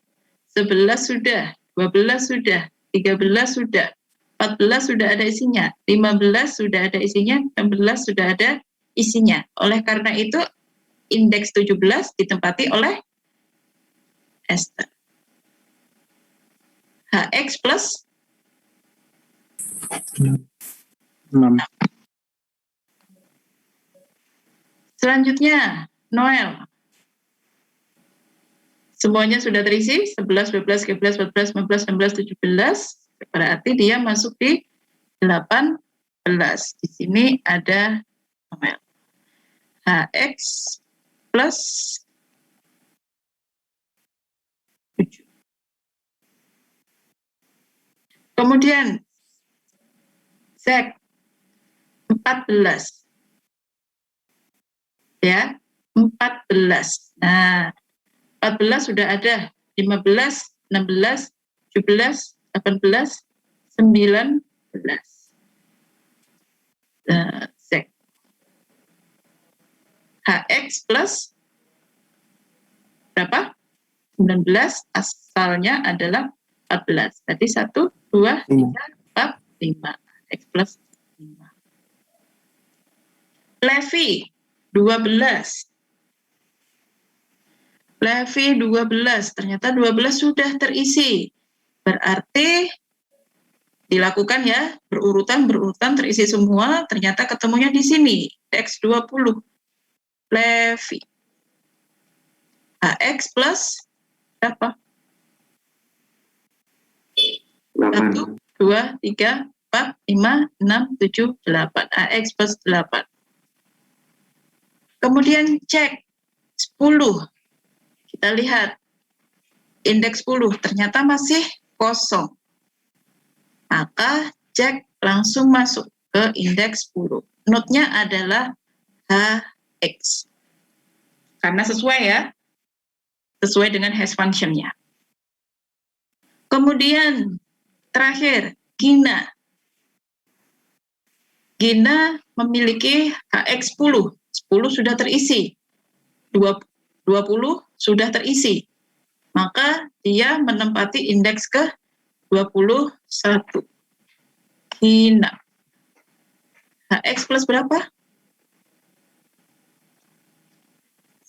11 sudah, 12 sudah, 13 sudah, 14 sudah ada isinya, 15 sudah ada isinya, 16 sudah ada isinya. Oleh karena itu indeks 17 ditempati oleh Esther. HX plus 6. Selanjutnya Noel. Semuanya sudah terisi, 11, 12, 13, 14, 15, 16, 17. Berarti dia masuk di 18. Di sini ada Noel. HX plus 7. Kemudian Z 14. Ya, 14. Nah, 14 sudah ada, 15, 16, 17, 18, 19. Z. HX plus berapa? 19, asalnya adalah 14. Tadi 1, 2, 3, 4, 5. X plus 5. Levi 12. Levi 12. Ternyata 12 sudah terisi. Berarti dilakukan ya, berurutan terisi semua, ternyata ketemunya di sini, X 20. Levi. HX plus berapa? 1, 2, 3, 4, 5, 6, 7, 8. AX plus 8. Kemudian cek 10. Kita lihat indeks 10 ternyata masih kosong. Maka cek langsung masuk ke indeks 10. Notenya adalah HX. Karena sesuai ya. Sesuai dengan hash function-nya. Kemudian terakhir, Gina. Gina memiliki HX 10. 10 sudah terisi. 20 sudah terisi. Maka dia menempati indeks ke 21. Gina. HX plus berapa?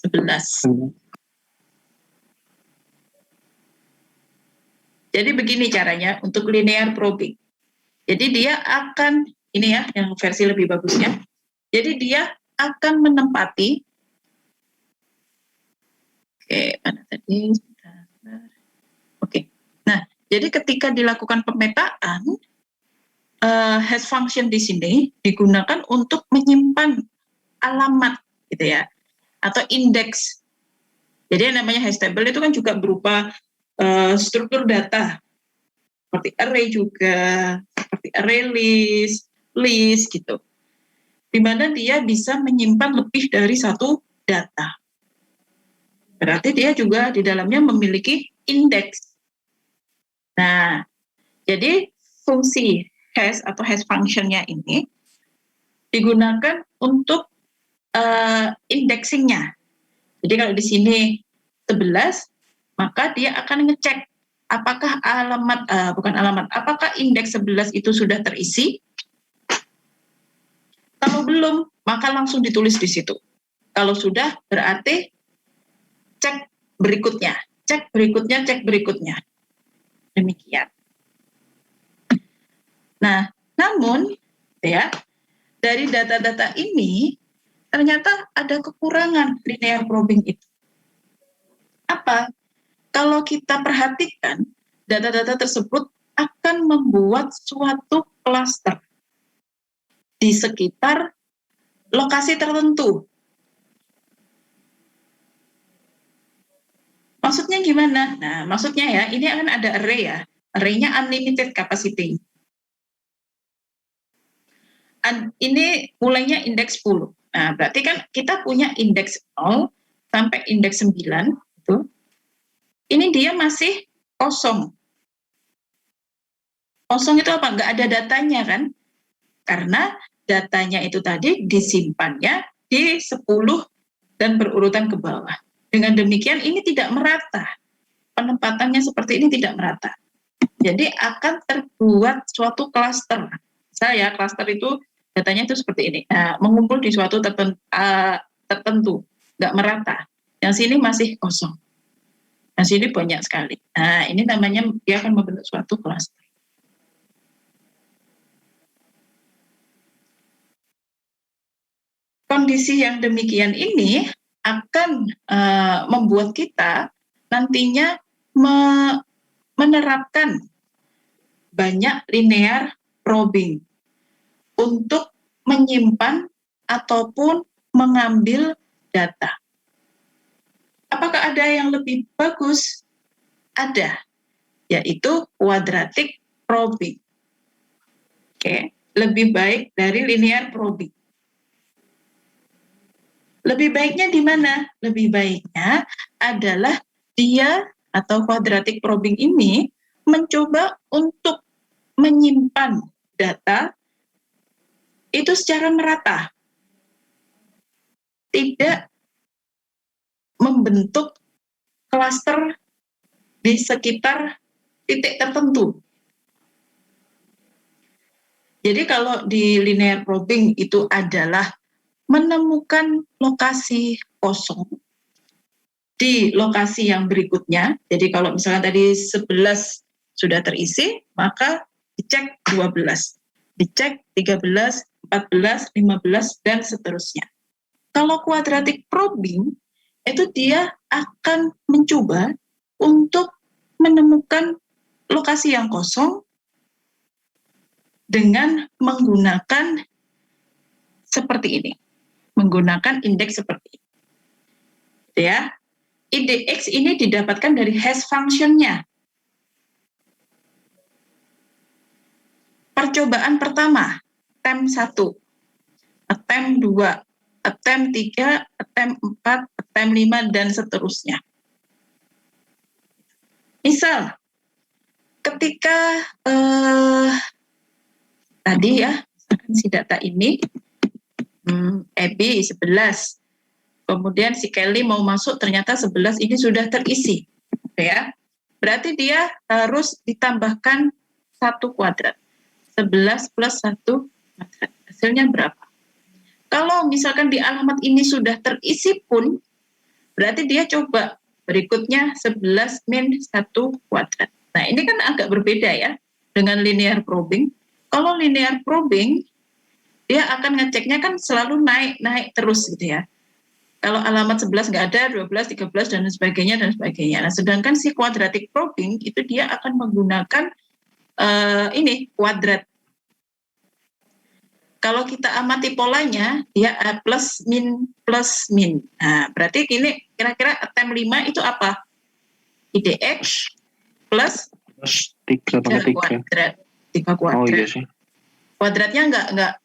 11. Jadi begini caranya untuk linear probing. Jadi dia akan, ini ya yang versi lebih bagusnya. Jadi dia akan menempati, oke, mana tadi? Sebentar. Jadi ketika dilakukan pemetaan, hash function di sini digunakan untuk menyimpan alamat gitu ya, atau indeks. Jadi yang namanya hash table itu kan juga berupa struktur data, seperti array juga, seperti array list gitu. Di mana dia bisa menyimpan lebih dari satu data. Berarti dia juga di dalamnya memiliki indeks. Nah, jadi fungsi hash atau hash function-nya ini digunakan untuk indexing-nya. Jadi kalau di sini 11, maka dia akan ngecek apakah apakah indeks 11 itu sudah terisi. Kalau belum, maka langsung ditulis di situ. Kalau sudah, berarti cek berikutnya. Demikian. Nah, namun ya, dari data-data ini ternyata ada kekurangan linear probing itu. Apa? Kalau kita perhatikan, data-data tersebut akan membuat suatu klaster di sekitar lokasi tertentu. Maksudnya gimana? Nah, maksudnya ya, ini akan ada array ya. Array-nya unlimited capacity. Ini mulainya indeks 10. Nah, berarti kan kita punya indeks 0 sampai indeks 9. Gitu. Ini dia masih kosong. Kosong itu apa? Nggak ada datanya kan? Karena datanya itu tadi disimpannya di 10 dan berurutan ke bawah. Dengan demikian ini tidak merata. Penempatannya seperti ini tidak merata. Jadi akan terbuat suatu klaster. Saya klaster itu datanya itu seperti ini. Nah, mengumpul di suatu tertentu, nggak merata. Yang sini masih kosong. Yang sini banyak sekali. Nah, ini namanya dia akan membentuk suatu klaster. Kondisi yang demikian ini akan membuat kita nantinya menerapkan banyak linear probing untuk menyimpan ataupun mengambil data. Apakah ada yang lebih bagus? Ada, yaitu quadratic probing. Oke, lebih baik dari linear probing. Lebih baiknya di mana? Lebih baiknya adalah dia atau quadratic probing ini mencoba untuk menyimpan data itu secara merata. Tidak membentuk klaster di sekitar titik tertentu. Jadi kalau di linear probing itu adalah menemukan lokasi kosong di lokasi yang berikutnya. Jadi kalau misalkan tadi 11 sudah terisi, maka dicek 12, dicek 13, 14, 15, dan seterusnya. Kalau quadratic probing, itu dia akan mencoba untuk menemukan lokasi yang kosong dengan menggunakan seperti ini. Menggunakan indeks seperti ini. Ya. IDX ini didapatkan dari hash function-nya. Percobaan pertama, attempt 1, attempt 2, attempt 3, attempt 4, attempt 5, dan seterusnya. Misal, ketika tadi ya, si data ini, Abby 11, kemudian si Kelly mau masuk, ternyata 11 ini sudah terisi. Ya. Berarti dia harus ditambahkan 1 kuadrat. 11 plus 1 kuadrat. Hasilnya berapa? Kalau misalkan di alamat ini sudah terisi pun, berarti dia coba berikutnya 11 min 1 kuadrat. Nah, ini kan agak berbeda ya dengan linear probing. Kalau linear probing, dia akan ngeceknya kan selalu naik terus gitu ya. Kalau alamat 11 nggak ada, 12, 13, dan sebagainya, dan sebagainya. Nah, sedangkan si quadratic probing itu dia akan menggunakan ini, kuadrat. Kalau kita amati polanya, dia plus min. Nah, berarti ini kira-kira attempt 5 itu apa? IDX plus 3 3 tambah 3. kuadrat. 3 kuadrat. Oh iya sih. Kuadratnya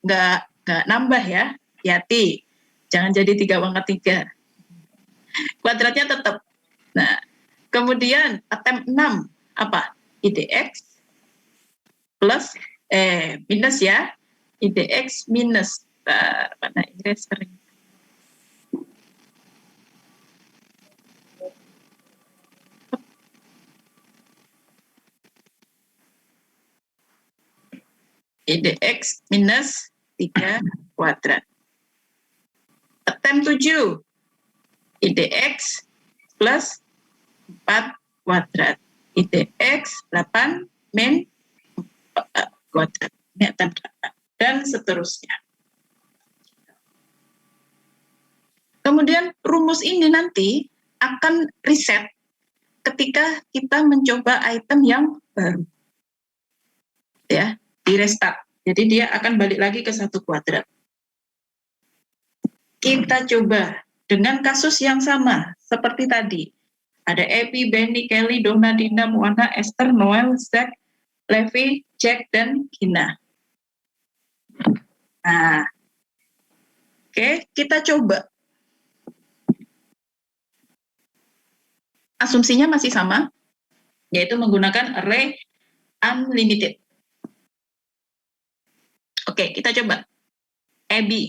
nggak nambah ya. Hati-hati. Jangan jadi 3 pangkat 3. Kuadratnya tetap. Nah, kemudian attempt 6 apa? IDX plus minus ya. IDX minus mana Inggris sering. IDX minus 3 kuadrat. Attempt 7 IDX plus 4 kuadrat. IDX 8 min 4 kuadrat. Ini attempt 8. Dan seterusnya. Kemudian rumus ini nanti akan reset ketika kita mencoba item yang baru. Ya, di restart. Jadi dia akan balik lagi ke 1 kuadrat. Kita coba dengan kasus yang sama seperti tadi. Ada Epi, Benny, Kelly, Donna, Dina, Muana, Esther, Noel, Zach, Levi, Jack, dan Gina. Nah, oke, kita coba. Asumsinya masih sama, yaitu menggunakan array unlimited. Oke, kita coba. Abby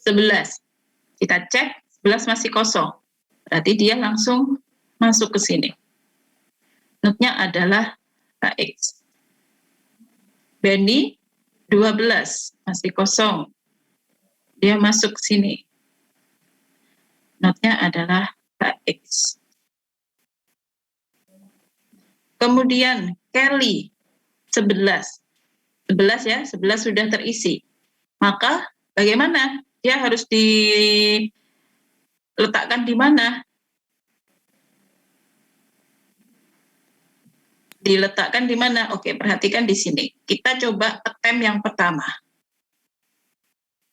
11. Kita cek 11 masih kosong. Berarti dia langsung masuk ke sini. Node-nya adalah KX. Benny 12 masih kosong. Dia masuk ke sini. Node-nya adalah KX. Kemudian Kelly 11. 11 ya, 11 sudah terisi. Maka bagaimana? Dia harus diletakkan di mana? Diletakkan di mana? Oke, perhatikan di sini. Kita coba attempt yang pertama.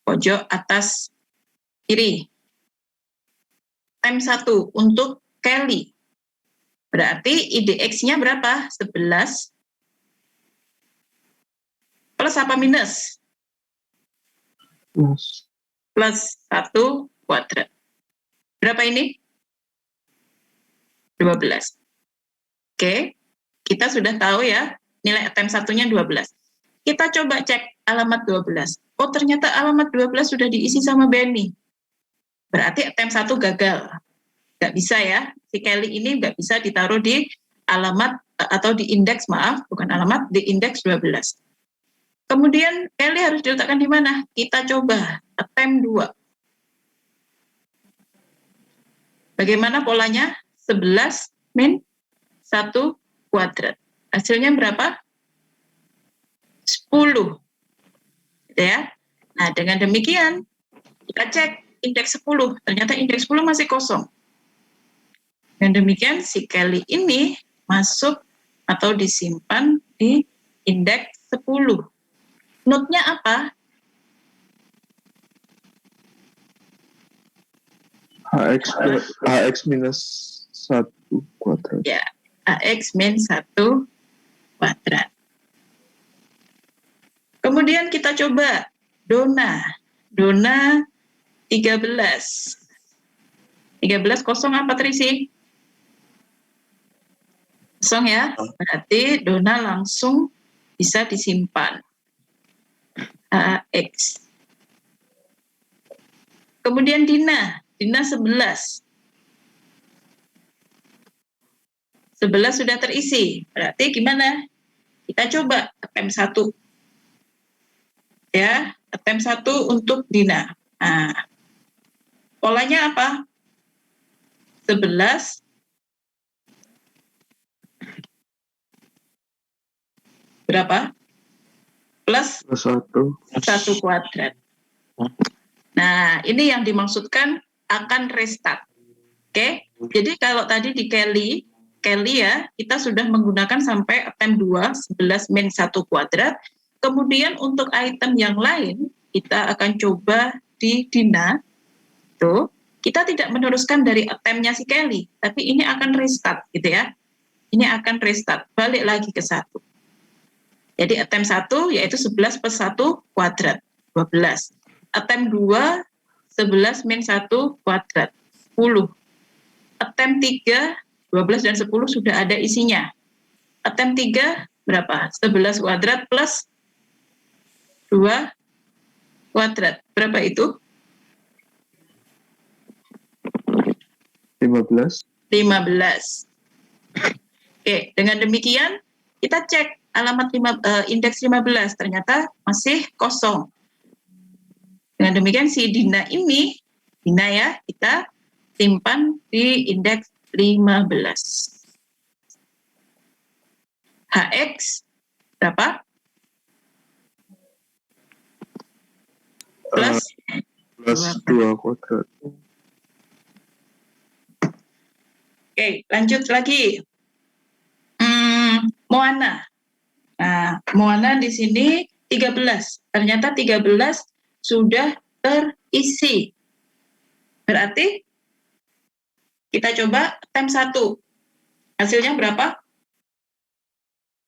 Pojok atas kiri. Attempt 1 untuk Kelly. Berarti IDX-nya berapa? 11. Plus apa minus? Plus 1 kuadrat. Berapa ini? 12. Oke, kita sudah tahu ya, nilai attempt 1-nya 12. Kita coba cek alamat 12. Oh, ternyata alamat 12 sudah diisi sama Benny. Berarti attempt 1 gagal. Nggak bisa ya, si Kelly ini nggak bisa ditaruh di alamat atau di indeks, maaf, bukan alamat, di indeks 12. Kemudian Kelly harus diletakkan di mana? Kita coba attempt 2. Bagaimana polanya? 11 min 1 kuadrat. Hasilnya berapa? 10. Gitu ya. Nah, dengan demikian kita cek indeks 10. Ternyata indeks 10 masih kosong. Dan demikian si Kelly ini masuk atau disimpan di indeks 10. Node-nya apa? HX minus 1 kuadrat. Ya, AX min 1 kuadrat. Kemudian kita coba Donna. Donna 13. 13 kosong apa terisi? Kosong ya. Berarti Donna langsung bisa disimpan. AX. Kemudian Dina 11. 11 sudah terisi. Berarti gimana? Kita coba attempt 1. Ya, attempt 1 untuk Dina. Nah, polanya apa? 11 berapa? Plus 1 kuadrat. Nah, ini yang dimaksudkan akan restart. Oke, jadi kalau tadi di Kelly ya, kita sudah menggunakan sampai attempt 2, 11 min 1 kuadrat. Kemudian untuk item yang lain, kita akan coba di Dina. Tuh, kita tidak meneruskan dari attempt-nya si Kelly, tapi ini akan restart gitu ya. Ini akan restart, balik lagi ke 1. Jadi attempt 1 yaitu 11 plus 1 kuadrat, 12. Attempt 2, 11 min 1 kuadrat, 10. Attempt 3, 12 dan 10 sudah ada isinya. Attempt 3 berapa? 11 kuadrat plus 2 kuadrat. Berapa itu? 15. 15. Oke, dengan demikian kita cek alamat indeks 15 ternyata masih kosong. Dengan demikian si Dina ya, kita simpan di indeks 15. HX berapa? Plus 2 kuadrat. Oke, lanjut lagi. Moana. Nah, Moana di sini 13. Ternyata 13 sudah terisi. Berarti kita coba attempt 1. Hasilnya berapa?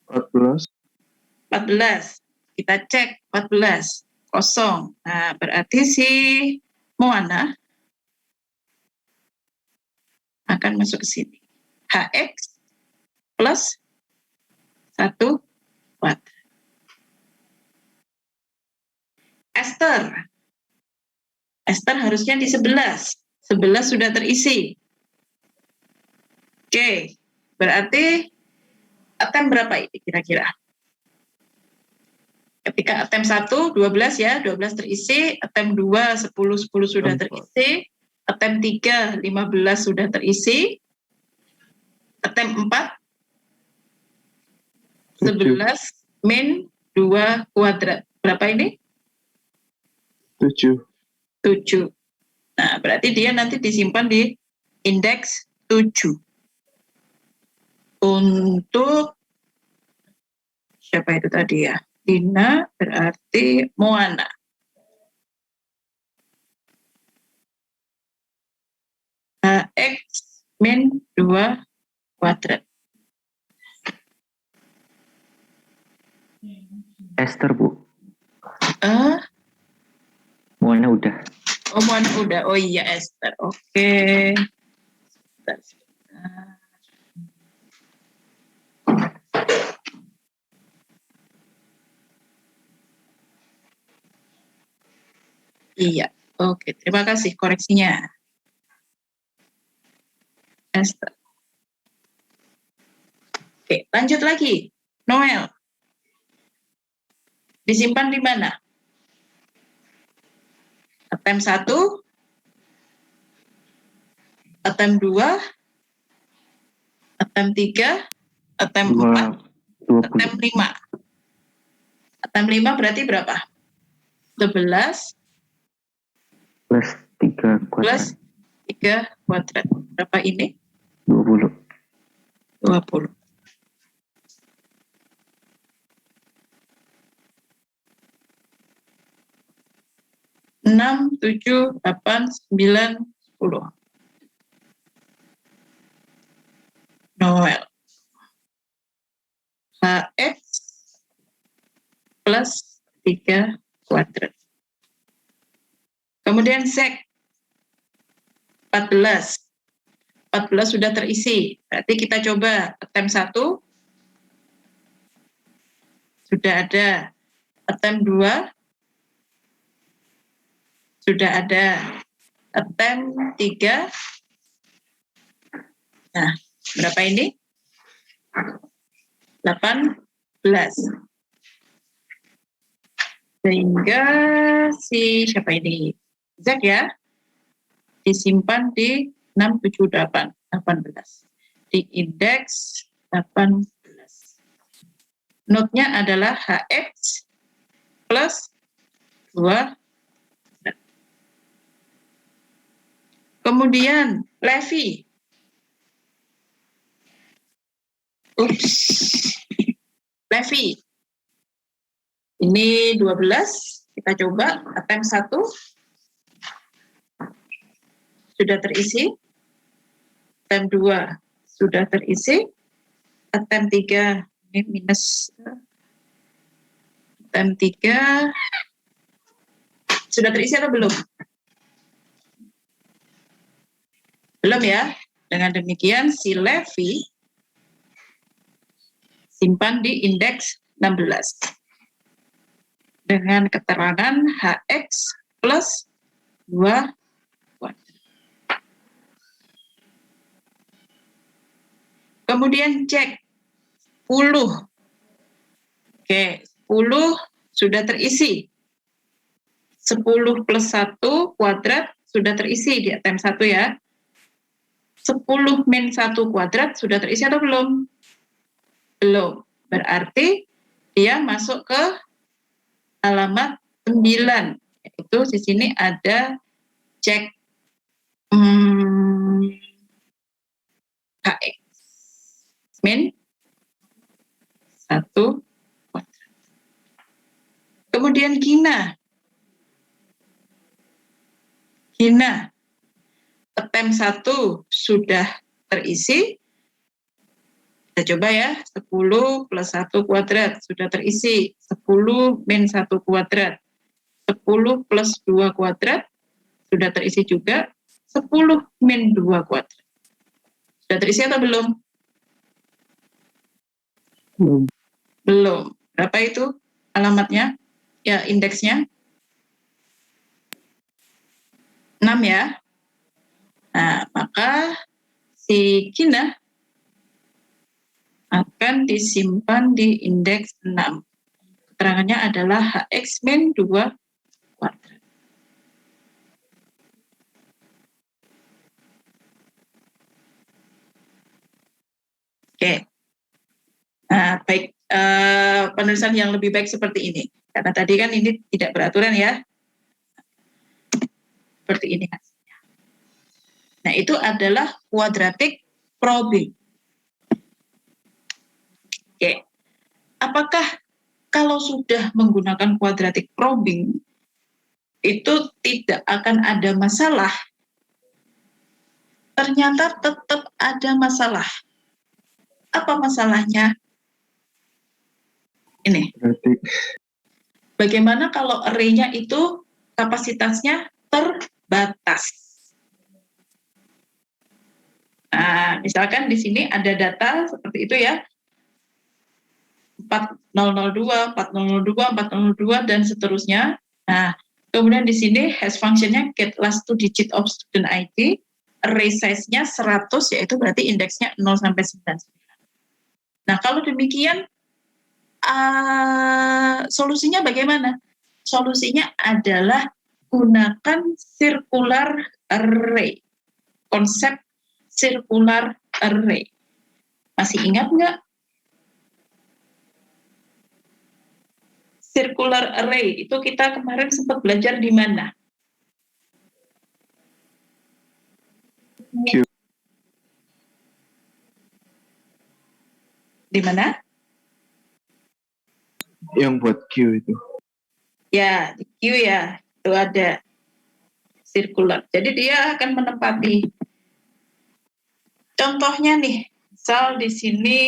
14. 14. Kita cek 14. Kosong. Nah, berarti si Moana akan masuk ke sini. HX plus 1 kuadrat. Esther harusnya di 11. 11 sudah terisi. Oke, berarti attempt berapa ini kira-kira? Ketika attempt 1, 12 ya, 12 terisi. Attempt 2, 10 sudah terisi. Attempt 3, 15 sudah terisi. Attempt 4, 11 min 2 kuadrat. Berapa ini? 7. 7. Nah, berarti dia nanti disimpan di indeks 7. Untuk siapa itu tadi ya? Dina berarti Moana. HX min 2 kuadrat. Esther, Bu. Moana udah. Oh, Moana udah. Oh iya, Esther. Oke. Iya. Oke, terima kasih koreksinya. Esther. Oke, lanjut lagi. Noel. Disimpan di mana? Attempt 1, attempt 2, attempt 3, attempt 4, 20. attempt 5. Attempt 5 berarti berapa? 11 Plus 3 kuadrat. plus 3 kuadrat. Berapa ini? 20. 20. Enam, 7, 8, 9, 10. Noel. HX plus 3 kuadrat. Kemudian Z 14. 14 sudah terisi. Berarti kita coba attempt 1. Sudah ada. Attempt 2. Sudah ada. Attempt 3. Nah, berapa ini? 18. Sehingga si siapa ini? Z ya, disimpan di 678, 18. Di indeks 18. Notenya adalah HX plus 2. Kemudian Levi. Levi. Ini 12. Kita coba attempt 1. Sudah terisi. Attempt 2 sudah terisi. Attempt 3 ini minus. Attempt 3 sudah terisi atau belum? Belum ya. Dengan demikian si Levi simpan di indeks 16 dengan keterangan HX plus 2 kuadrat. Kemudian cek 10. Oke, 10 sudah terisi. 10 plus 1 kuadrat sudah terisi di attempt 1 ya. 10 min 1 kuadrat sudah terisi atau belum? Belum. Berarti dia masuk ke alamat 9. Yaitu di sini ada cek HX min 1 kuadrat. Kemudian Gina. Attempt 1 sudah terisi. Kita coba ya, 10 plus 1 kuadrat sudah terisi. 10 min 1 kuadrat. 10 plus 2 kuadrat sudah terisi juga. 10 min 2 kuadrat. Sudah terisi atau belum? Belum. Berapa itu alamatnya? Ya, indeksnya? 6 ya. Nah, maka si Gina akan disimpan di indeks 6. Keterangannya adalah HX min 2 kuadrat. Oke. Nah, baik. Penulisan yang lebih baik seperti ini. Karena tadi kan ini tidak beraturan ya. Seperti ini hasilnya. Nah, itu adalah quadratic probing. Oke. Apakah kalau sudah menggunakan quadratic probing itu tidak akan ada masalah? Ternyata tetap ada masalah. Apa masalahnya? Ini. Bagaimana kalau array-nya itu kapasitasnya terbatas? Nah, misalkan di sini ada data seperti itu ya. 4002, 4002, 4002 dan seterusnya. Nah, kemudian di sini hash function-nya get last 2 digit of student ID, array size-nya 100 yaitu berarti indeksnya 0 sampai 99. Nah, kalau demikian solusinya bagaimana? Solusinya adalah gunakan circular array. Konsep circular array. Masih ingat nggak? Circular array itu kita kemarin sempat belajar di mana? Q. Di mana? Yang buat Q itu. Ya, di Q ya, itu ada circular. Jadi dia akan menempati. Contohnya nih, misal di sini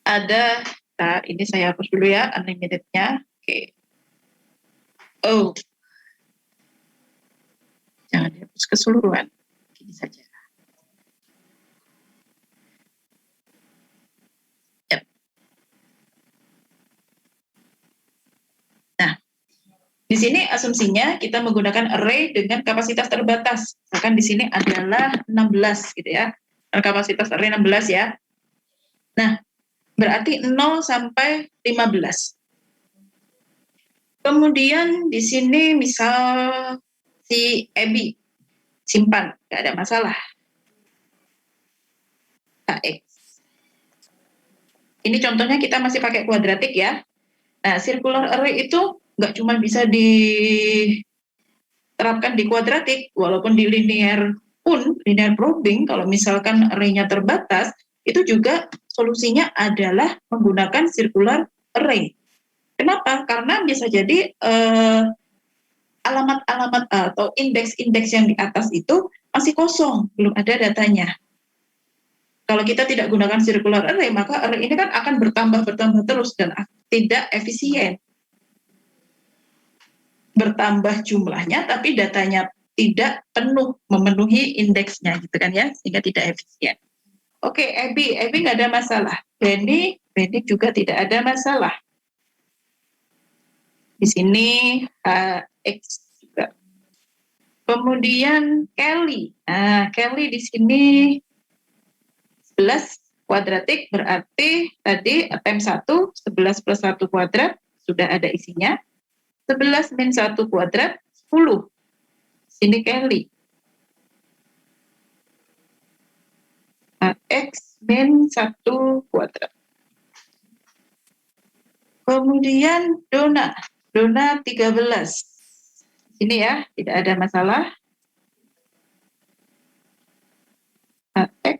ada, nah ini saya hapus dulu ya, unlimited-nya. Oke. Oh, jangan dihapus keseluruhan. Gini saja. Yep. Nah, di sini asumsinya kita menggunakan array dengan kapasitas terbatas. Misalkan di sini adalah 16 gitu ya. Kapasitas array 16 ya. Nah, berarti 0 sampai 15. Kemudian di sini misal si Ebi simpan, nggak ada masalah. HX. Ini contohnya kita masih pakai kuadratik ya. Nah, circular array itu nggak cuma bisa di terapkan di kuadratik, walaupun di linear pun, linear probing, kalau misalkan array-nya terbatas, itu juga solusinya adalah menggunakan circular array. Kenapa? Karena bisa jadi alamat-alamat atau indeks-indeks yang di atas itu masih kosong, belum ada datanya. Kalau kita tidak gunakan circular array, maka array ini kan akan bertambah terus dan tidak efisien. Bertambah jumlahnya, tapi datanya tidak memenuhi indeksnya, gitu kan ya, sehingga tidak efisien. Oke, Ebi nggak ada masalah. Benny juga tidak ada masalah. Di sini X juga. Kemudian Kelly. Nah, Kelly di sini 11 kuadratik berarti tadi attempt 1, 11 plus 1 kuadrat sudah ada isinya. 11 min 1 kuadrat 10. Sini Kelly. X min 1 kuadrat. Kemudian Dona 13. Ini ya, tidak ada masalah. X.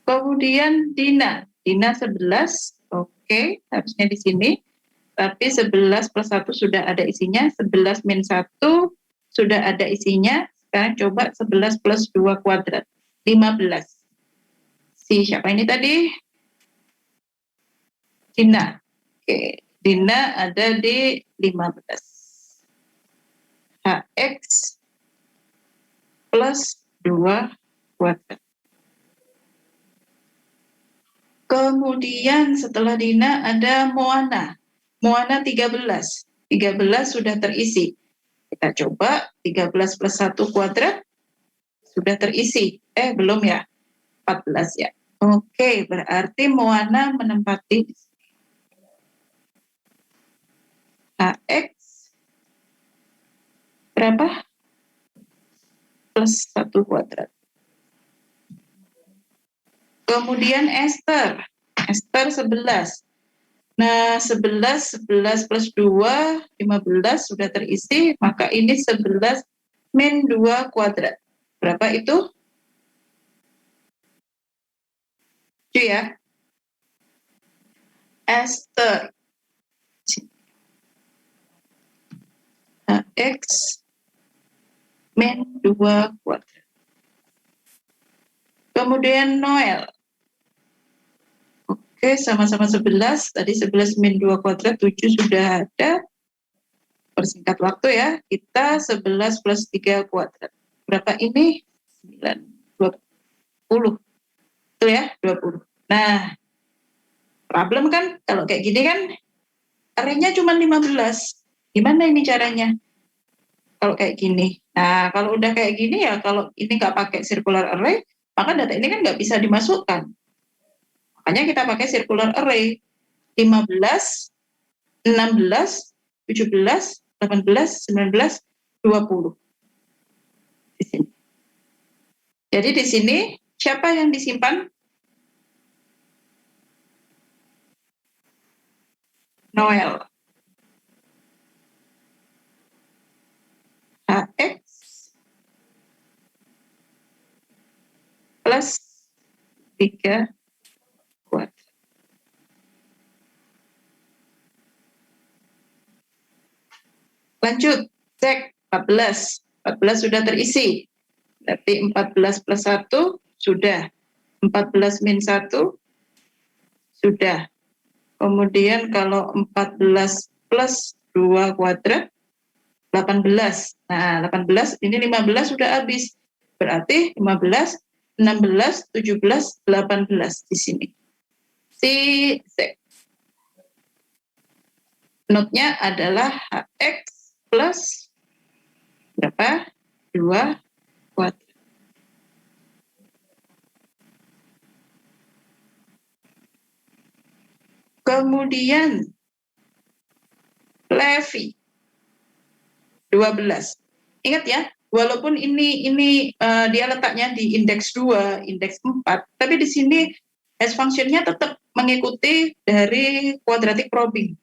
Kemudian Dina 11. Oke, harusnya di sini. Tapi 11 plus 1 sudah ada isinya, 11 min 1 sudah ada isinya. Sekarang coba 11 plus 2 kuadrat, 15. Siapa ini tadi? Dina. Oke, Dina ada di 15. HX plus 2 kuadrat. Kemudian setelah Dina ada Moana. Moana 13. 13 sudah terisi. Kita coba 13 plus 1 kuadrat sudah terisi. Belum ya? 14 ya. Oke, berarti Moana menempati HX berapa? Plus 1 kuadrat. Kemudian Esther 11. Nah, 11 plus 2, 15 sudah terisi, maka ini 11 min 2 kuadrat. Berapa itu? 7 ya. Esther. X min 2 kuadrat. Kemudian Noel. Oke, sama-sama 11. Tadi 11 min 2 kuadrat, 7 sudah ada. Persingkat waktu ya, kita 11 plus 3 kuadrat. Berapa ini? 9, 20. Itu ya, 20. Nah, problem kan, kalau kayak gini kan, array-nya cuma 15. Gimana ini caranya? Kalau kayak gini. Nah, kalau udah kayak gini ya, kalau ini nggak pakai circular array, maka data ini kan nggak bisa dimasukkan. Makanya kita pakai circular array. 15, 16, 17, 18, 19, 20. Di sini. Jadi di sini, siapa yang disimpan? Noel. HX plus 3 kuadrat. Lanjut, cek 14. 14 sudah terisi. Berarti 14 plus 1 sudah. 14 min 1 sudah. Kemudian kalau 14 plus 2 kuadrat, 18. Nah, 18, ini 15 sudah habis. Berarti 15, 16, 17, 18 di sini. Cek. Notnya adalah HX plus berapa? 2 kuadrat. Kemudian Levi 12. Ingat ya, walaupun ini dia letaknya di indeks 2, indeks 4, tapi di sini hash function-nya tetap mengikuti dari quadratic probing.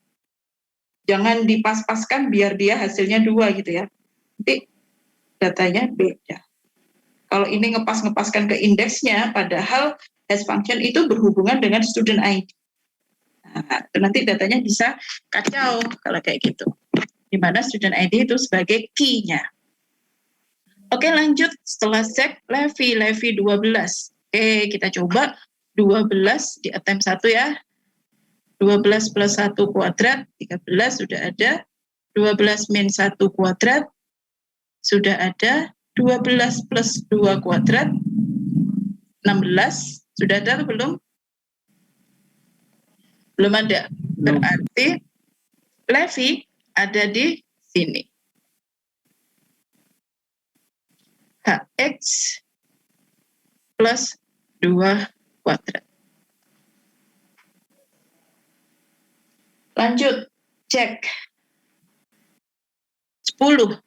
Jangan dipas-paskan biar dia hasilnya 2 gitu ya. Nanti datanya beda. Kalau ini ngepaskan ke indeksnya, padahal hash function itu berhubungan dengan student ID. Nah, itu nanti datanya bisa kacau kalau kayak gitu. Di mana student ID itu sebagai key-nya. Oke, lanjut. Setelah set Levy 12. Oke, kita coba 12 di attempt 1 ya. 12 plus 1 kuadrat, 13 sudah ada. 12 min 1 kuadrat, sudah ada. 12 plus 2 kuadrat, 16. Sudah ada atau belum? Belum ada. Berarti Levy ada di sini. HX plus 2 kuadrat. Lanjut, cek. 10.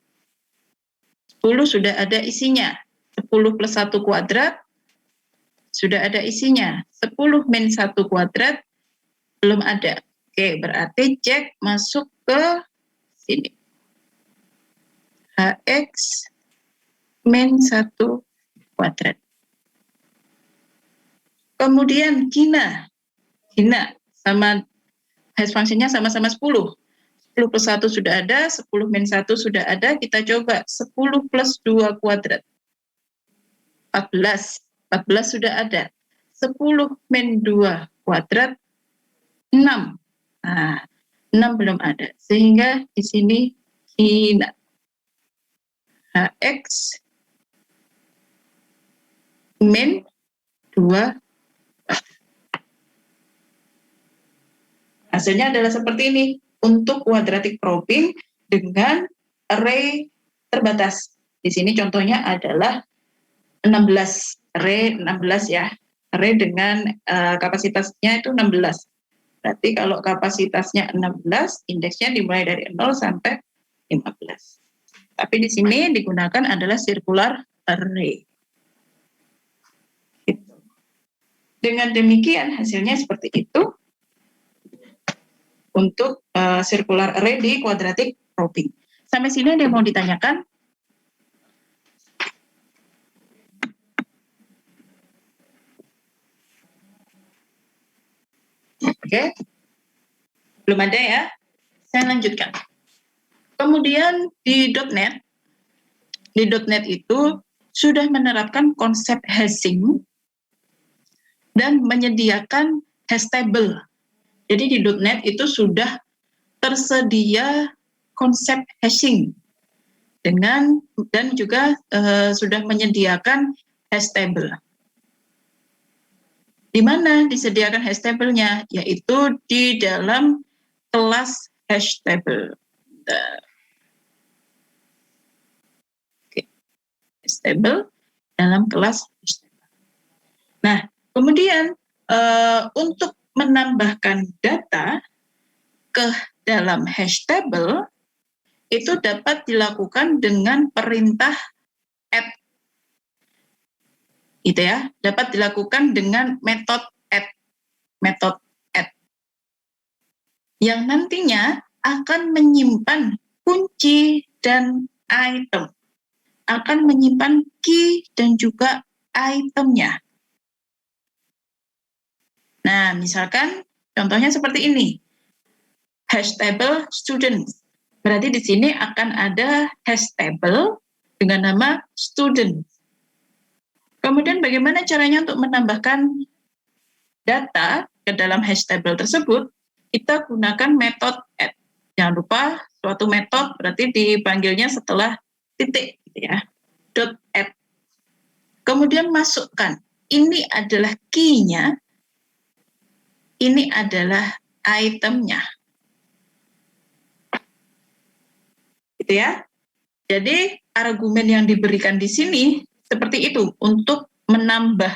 10 sudah ada isinya. 10 plus 1 kuadrat sudah ada isinya. 10 min 1 kuadrat belum ada. Oke, berarti cek masuk ke sini. HX min 1 kuadrat. Kemudian Gina sama hash function-nya sama-sama 10. 10 plus 1 sudah ada, 10 min 1 sudah ada. Kita coba 10 plus 2 kuadrat. 14. 14 sudah ada. 10 min 2 kuadrat, 6. Nah, 6 belum ada. Sehingga di sini Gina. HX min 2. Hasilnya adalah seperti ini. Untuk quadratic probing dengan array terbatas. Di sini contohnya adalah 16. Array 16 ya. Array dengan kapasitasnya itu 16. Berarti kalau kapasitasnya 16, indeksnya dimulai dari 0 sampai 15. Tapi di sini digunakan adalah circular array. Gitu. Dengan demikian hasilnya seperti itu untuk circular array di quadratic probing. Sampai sini ada yang mau ditanyakan? Oke. Belum ada ya? Saya lanjutkan. Kemudian di .NET itu sudah menerapkan konsep hashing dan menyediakan hash table. Jadi di .NET itu sudah tersedia konsep hashing dan juga sudah menyediakan hash table. Di mana disediakan hash table-nya? Yaitu di dalam kelas hash table. Hash table dalam kelas hash table. Nah, kemudian untuk menambahkan data ke dalam hash table itu dapat dilakukan dengan perintah add. Gitu ya, dapat dilakukan dengan metode add. Yang nantinya akan menyimpan kunci dan item. Akan menyimpan key dan juga itemnya. Nah, misalkan contohnya seperti ini. Hash table students. Berarti di sini akan ada hash table dengan nama student. Kemudian bagaimana caranya untuk menambahkan data ke dalam hash table tersebut? Kita gunakan metode add. Jangan lupa suatu metode berarti dipanggilnya setelah titik gitu ya. .add. Kemudian masukkan. Ini adalah key-nya. Ini adalah itemnya. Gitu ya. Jadi argumen yang diberikan di sini seperti itu untuk menambah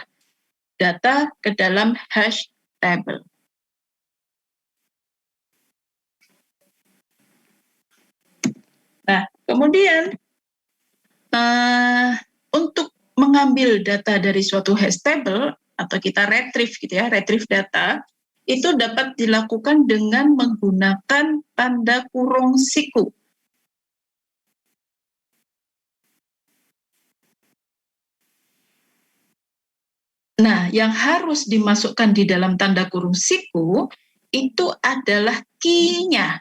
data ke dalam hash table. Nah, kemudian untuk mengambil data dari suatu hash table atau kita retrieve gitu ya, retrieve data itu dapat dilakukan dengan menggunakan tanda kurung siku. Nah, yang harus dimasukkan di dalam tanda kurung siku itu adalah key-nya.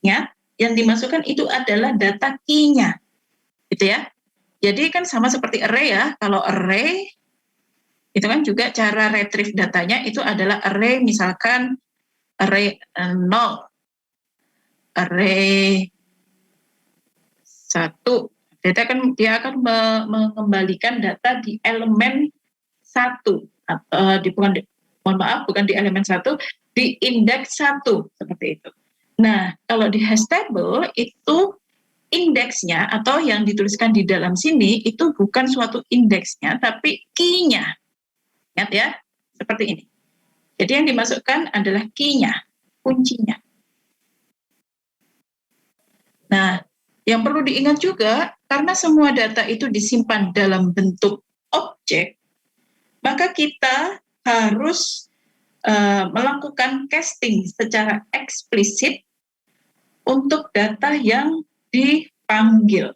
Ya, yang dimasukkan itu adalah data key-nya. Gitu ya. Jadi kan sama seperti array ya. Kalau array itu kan juga cara retrieve datanya itu adalah array, misalkan array 0, array 1. Dia akan mengembalikan data di elemen 1. Bukan di elemen 1, di indeks 1 seperti itu. Nah, kalau di hash table itu indeksnya atau yang dituliskan di dalam sini itu bukan suatu indeksnya tapi key-nya. Ingat ya, seperti ini. Jadi yang dimasukkan adalah key-nya, kuncinya. Nah, yang perlu diingat juga, karena semua data itu disimpan dalam bentuk objek, maka kita harus melakukan casting secara eksplisit untuk data yang dipanggil.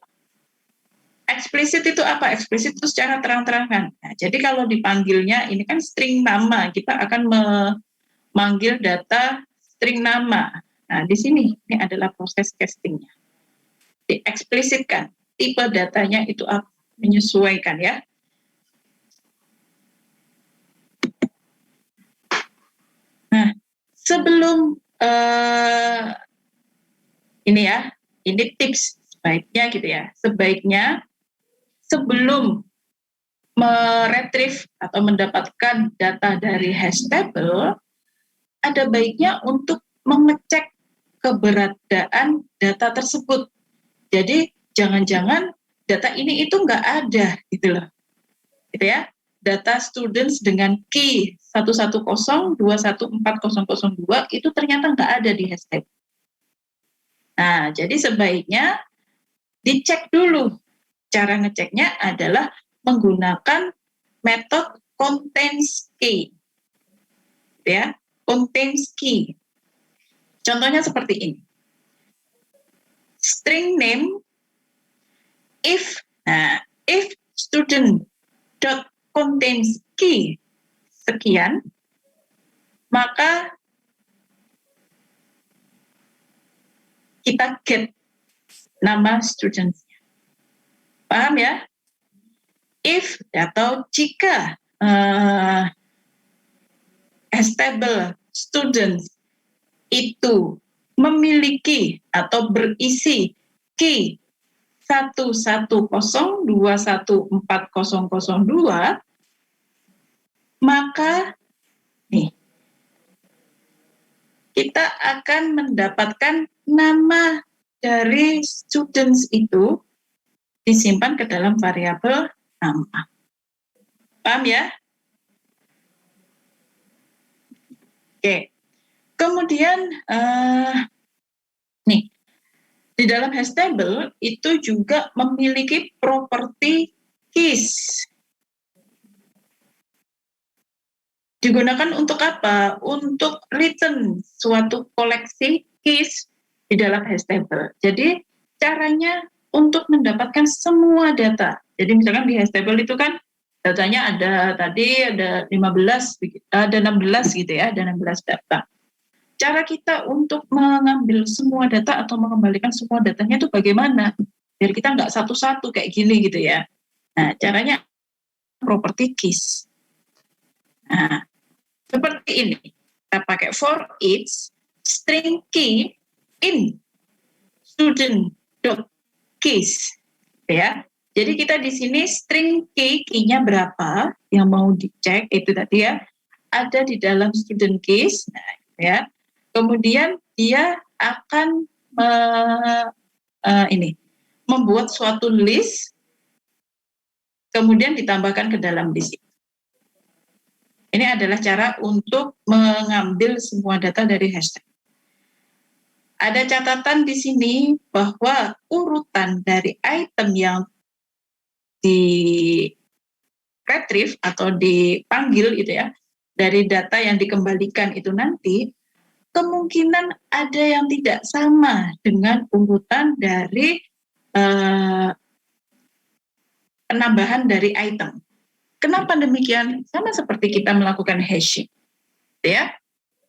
Eksplisit itu apa? Eksplisit itu secara terang-terangan. Nah, jadi kalau dipanggilnya, ini kan string nama, kita akan memanggil data string nama. Nah, di sini ini adalah proses castingnya. Dieksplisitkan tipe datanya itu apa, menyesuaikan ya. Nah, sebelum ini tips sebaiknya gitu ya. Sebaiknya sebelum meretrieve atau mendapatkan data dari hash table, ada baiknya untuk mengecek keberadaan data tersebut. Jadi jangan-jangan data ini itu nggak ada gitu loh, gitu ya. Data students dengan key 110214002 itu ternyata nggak ada di hash table. Nah, jadi sebaiknya dicek dulu. Cara ngeceknya adalah menggunakan metode contains key, ya, contains key. Contohnya seperti ini. String name if student dot contains key sekian, maka kita get nama students-nya. Paham ya? If atau jika stable students itu memiliki atau berisi key 110214002, maka nih kita akan mendapatkan nama dari students itu disimpan ke dalam variabel nama. Paham ya? Oke. Kemudian nih di dalam hash table itu juga memiliki properti keys. Digunakan untuk apa? Untuk return suatu koleksi keys di dalam hash table. Jadi caranya untuk mendapatkan semua data. Jadi misalkan di hash table itu kan datanya ada 16 gitu ya, ada 16 data. Cara kita untuk mengambil semua data atau mengembalikan semua datanya itu bagaimana? Biar kita nggak satu-satu kayak gini gitu ya. Nah, caranya property keys. Nah, seperti ini. Kita pakai for each string key in student.keys. Ya. Jadi kita di sini string key-nya berapa yang mau dicek itu tadi ya. Ada di dalam student keys. Nah, ya. Kemudian dia akan membuat suatu list, kemudian ditambahkan ke dalam list. Ini adalah cara untuk mengambil semua data dari hashtag. Ada catatan di sini bahwa urutan dari item yang di retrieve atau dipanggil gitu ya, dari data yang dikembalikan itu nanti, kemungkinan ada yang tidak sama dengan urutan dari penambahan dari item. Kenapa demikian? Sama seperti kita melakukan hashing. Ya.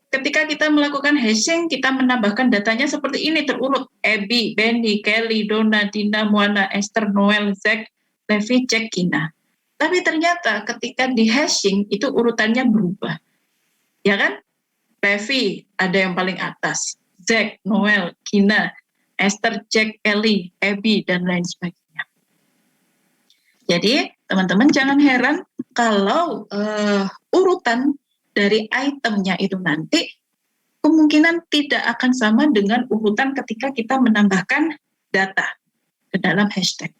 Ketika kita melakukan hashing, kita menambahkan datanya seperti ini terurut. Abby, Benny, Kelly, Donna, Dina, Moana, Esther, Noel, Zack, Levi, Jack, Gina. Tapi ternyata ketika di hashing itu urutannya berubah. Ya kan? Levi ada yang paling atas. Zack, Noel, Gina, Esther, Jack, Kelly, Abby, dan lain sebagainya. Jadi teman-teman jangan heran kalau urutan dari itemnya itu nanti kemungkinan tidak akan sama dengan urutan ketika kita menambahkan data ke dalam hashtag.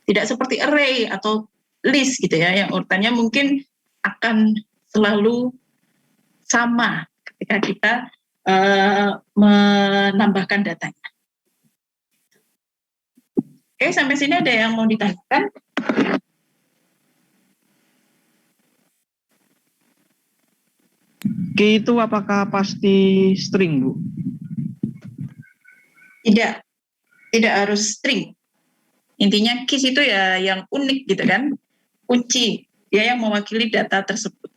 Tidak seperti array atau list gitu ya, yang urutannya mungkin akan selalu sama ketika kita menambahkan datanya. Oke, sampai sini ada yang mau ditanyakan? Key itu apakah pasti string, Bu? Tidak harus string. Intinya keys itu ya yang unik gitu kan, kunci, dia yang mewakili data tersebut,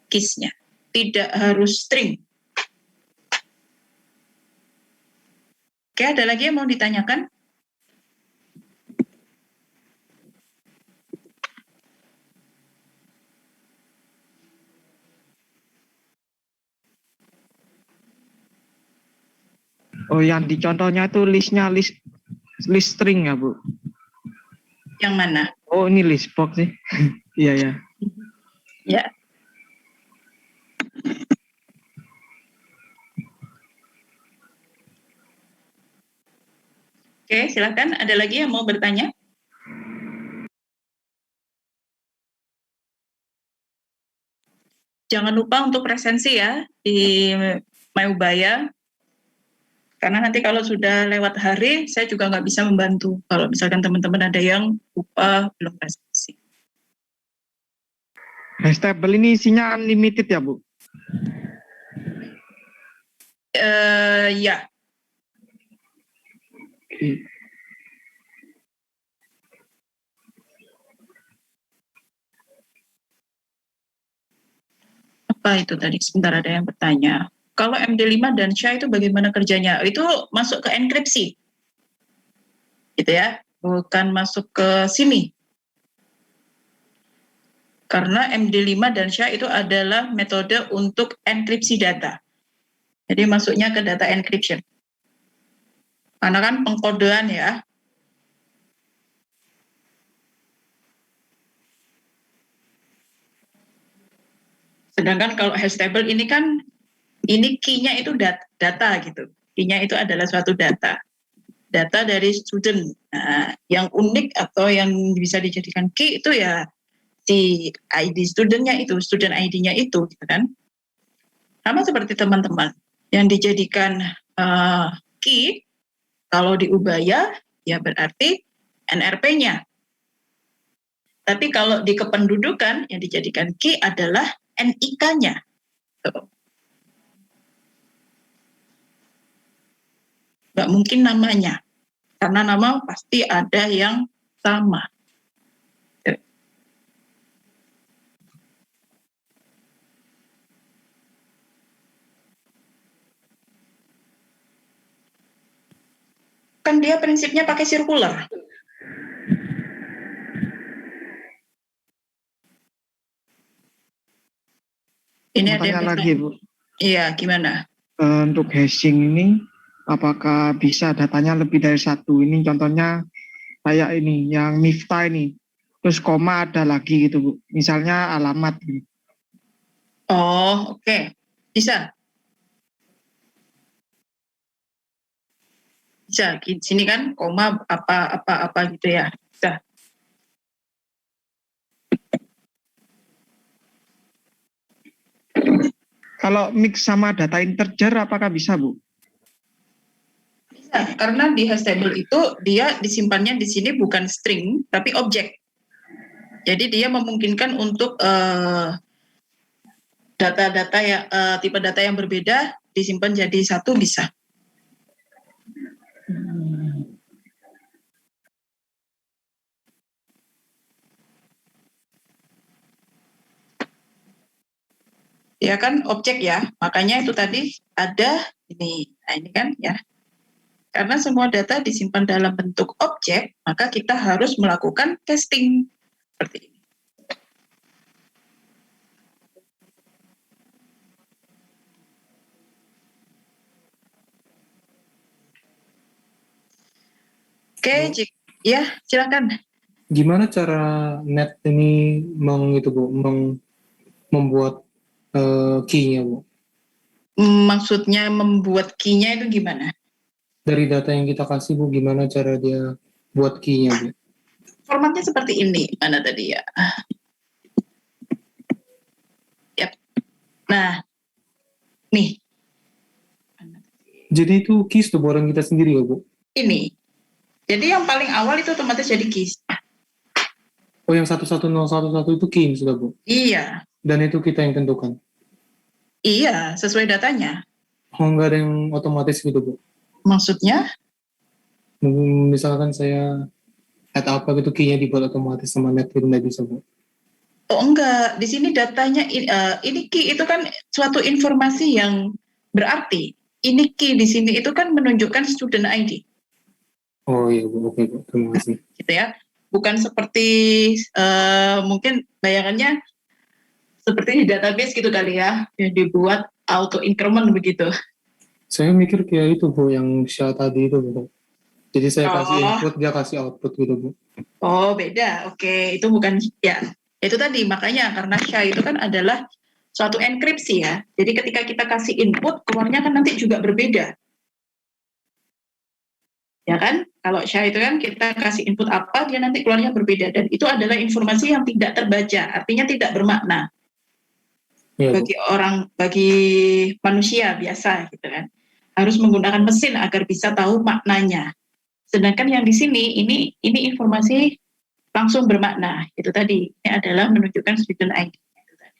keysnya. Tidak harus string. Oke, ada lagi yang mau ditanyakan? Oh, yang di contohnya itu listnya list string ya, Bu? Yang mana? Oh, ini list box sih. Iya, ya. Ya. Oke, silakan. Ada lagi yang mau bertanya? Jangan lupa untuk presensi ya di Mayubaya. Karena nanti kalau sudah lewat hari, saya juga nggak bisa membantu. Kalau misalkan teman-teman ada yang lupa belum presensi. Hashtabel ini isinya unlimited ya, Bu? Ya. Oke. Apa itu tadi? Sebentar, ada yang bertanya. Kalau MD5 dan SHA itu bagaimana kerjanya? Itu masuk ke enkripsi. Gitu ya. Bukan masuk ke sini. Karena MD5 dan SHA itu adalah metode untuk enkripsi data. Jadi masuknya ke data encryption. Karena kan pengkodean ya. Sedangkan kalau hashtabel ini kan, ini key-nya itu data gitu. Key-nya itu adalah suatu data. Data dari student. Nah, yang unik atau yang bisa dijadikan key itu ya si ID student-nya itu, student ID-nya itu, gitu kan. Sama seperti teman-teman. Yang dijadikan key, kalau di Ubaya, ya berarti NRP-nya. Tapi kalau di kependudukan, yang dijadikan key adalah NIK-nya. Nggak mungkin namanya, karena nama pasti ada yang sama. Kan dia prinsipnya pakai sirkular. Ini ada yang lagi, Bu. Iya, gimana? Untuk hashing ini, apakah bisa datanya lebih dari satu? Ini contohnya kayak ini, yang Mifta ini. Terus koma ada lagi gitu, Bu. Misalnya alamat. Gitu. Oh, oke. Bisa. Bisa. Di sini kan koma apa gitu ya. Bisa. Kalau mix sama data integer, apakah bisa, Bu? Bisa, karena di hashtabel itu dia disimpannya di sini bukan string, tapi objek. Jadi dia memungkinkan untuk data-data ya, tipe data yang berbeda disimpan jadi satu bisa. Ya kan objek ya, makanya itu tadi ada ini. Nah, ini kan ya. Karena semua data disimpan dalam bentuk objek, maka kita harus melakukan casting seperti ini. Oke, ya silakan. Gimana cara net ini membuat key-nya, Bu? Maksudnya membuat key-nya itu gimana? Dari data yang kita kasih, Bu, gimana cara dia buat key-nya, Bu? Formatnya seperti ini, mana tadi ya? Yap. Nah, nih. Jadi itu keys tuh orang kita sendiri ya, Bu? Ini. Jadi yang paling awal itu otomatis jadi keys. Oh, yang 11011 itu key sudah, Bu? Iya. Dan itu kita yang tentukan? Iya, sesuai datanya. Oh, nggak ada yang otomatis gitu, Bu? Maksudnya? Misalkan saya add apa gitu, key-nya dibuat otomatis sama net itu nggak bisa, Bu? Oh enggak, di sini datanya ini key itu kan suatu informasi yang berarti. Ini key di sini itu kan menunjukkan student ID. Oh iya, Bu. Oke, Bu. Terima kasih. Gitu ya. Bukan seperti mungkin bayangannya seperti di database gitu kali ya, yang dibuat auto increment begitu. Saya mikir kayak itu, Bu, yang SHA tadi itu, Bu. Jadi saya kasih input, dia kasih output gitu, Bu. Oh, beda. Oke, itu bukan ya. Itu tadi makanya karena SHA itu kan adalah suatu enkripsi ya. Jadi ketika kita kasih input, keluarnya kan nanti juga berbeda. Ya kan? Kalau SHA itu kan kita kasih input apa, dia nanti keluarnya berbeda. Dan itu adalah informasi yang tidak terbaca, artinya tidak bermakna. Ya, bagi manusia biasa gitu kan. Harus menggunakan mesin agar bisa tahu maknanya. Sedangkan yang di sini ini informasi langsung bermakna. Itu tadi. Ini adalah menunjukkan student ID. Itu tadi.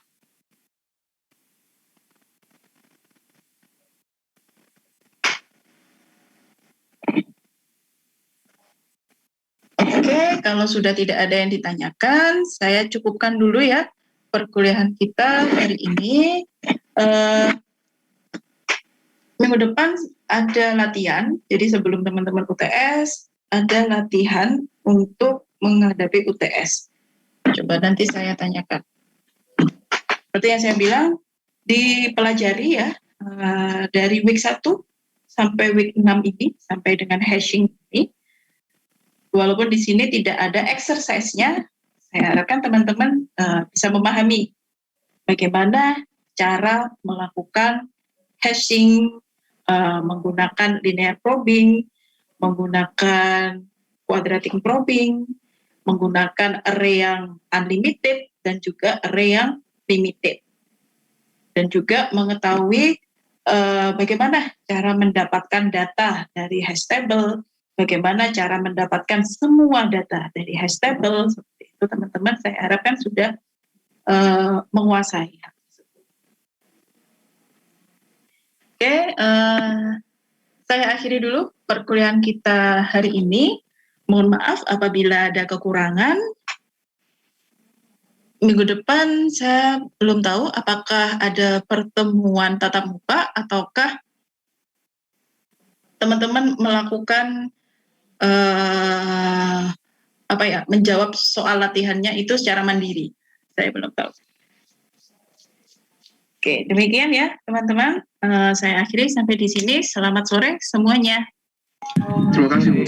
Oke, kalau sudah tidak ada yang ditanyakan, saya cukupkan dulu ya perkuliahan kita hari ini. Minggu depan ada latihan, jadi sebelum teman-teman UTS, ada latihan untuk menghadapi UTS. Coba nanti saya tanyakan. Seperti yang saya bilang, dipelajari ya, dari week 1 sampai week 6 ini, sampai dengan hashing ini. Walaupun di sini tidak ada exercise-nya, saya harapkan teman-teman bisa memahami bagaimana cara melakukan hashing, menggunakan linear probing, menggunakan quadratic probing, menggunakan array yang unlimited dan juga array yang limited. Dan juga mengetahui bagaimana cara mendapatkan data dari hash table, bagaimana cara mendapatkan semua data dari hash table. Seperti itu teman-teman, saya harapkan sudah menguasai. Oke, saya akhiri dulu perkuliahan kita hari ini. Mohon maaf apabila ada kekurangan. Minggu depan saya belum tahu apakah ada pertemuan tatap muka ataukah teman-teman melakukan menjawab soal latihannya itu secara mandiri. Saya belum tahu. Oke, demikian ya teman-teman. Saya akhiri sampai di sini. Selamat sore semuanya. Terima kasih, Bu.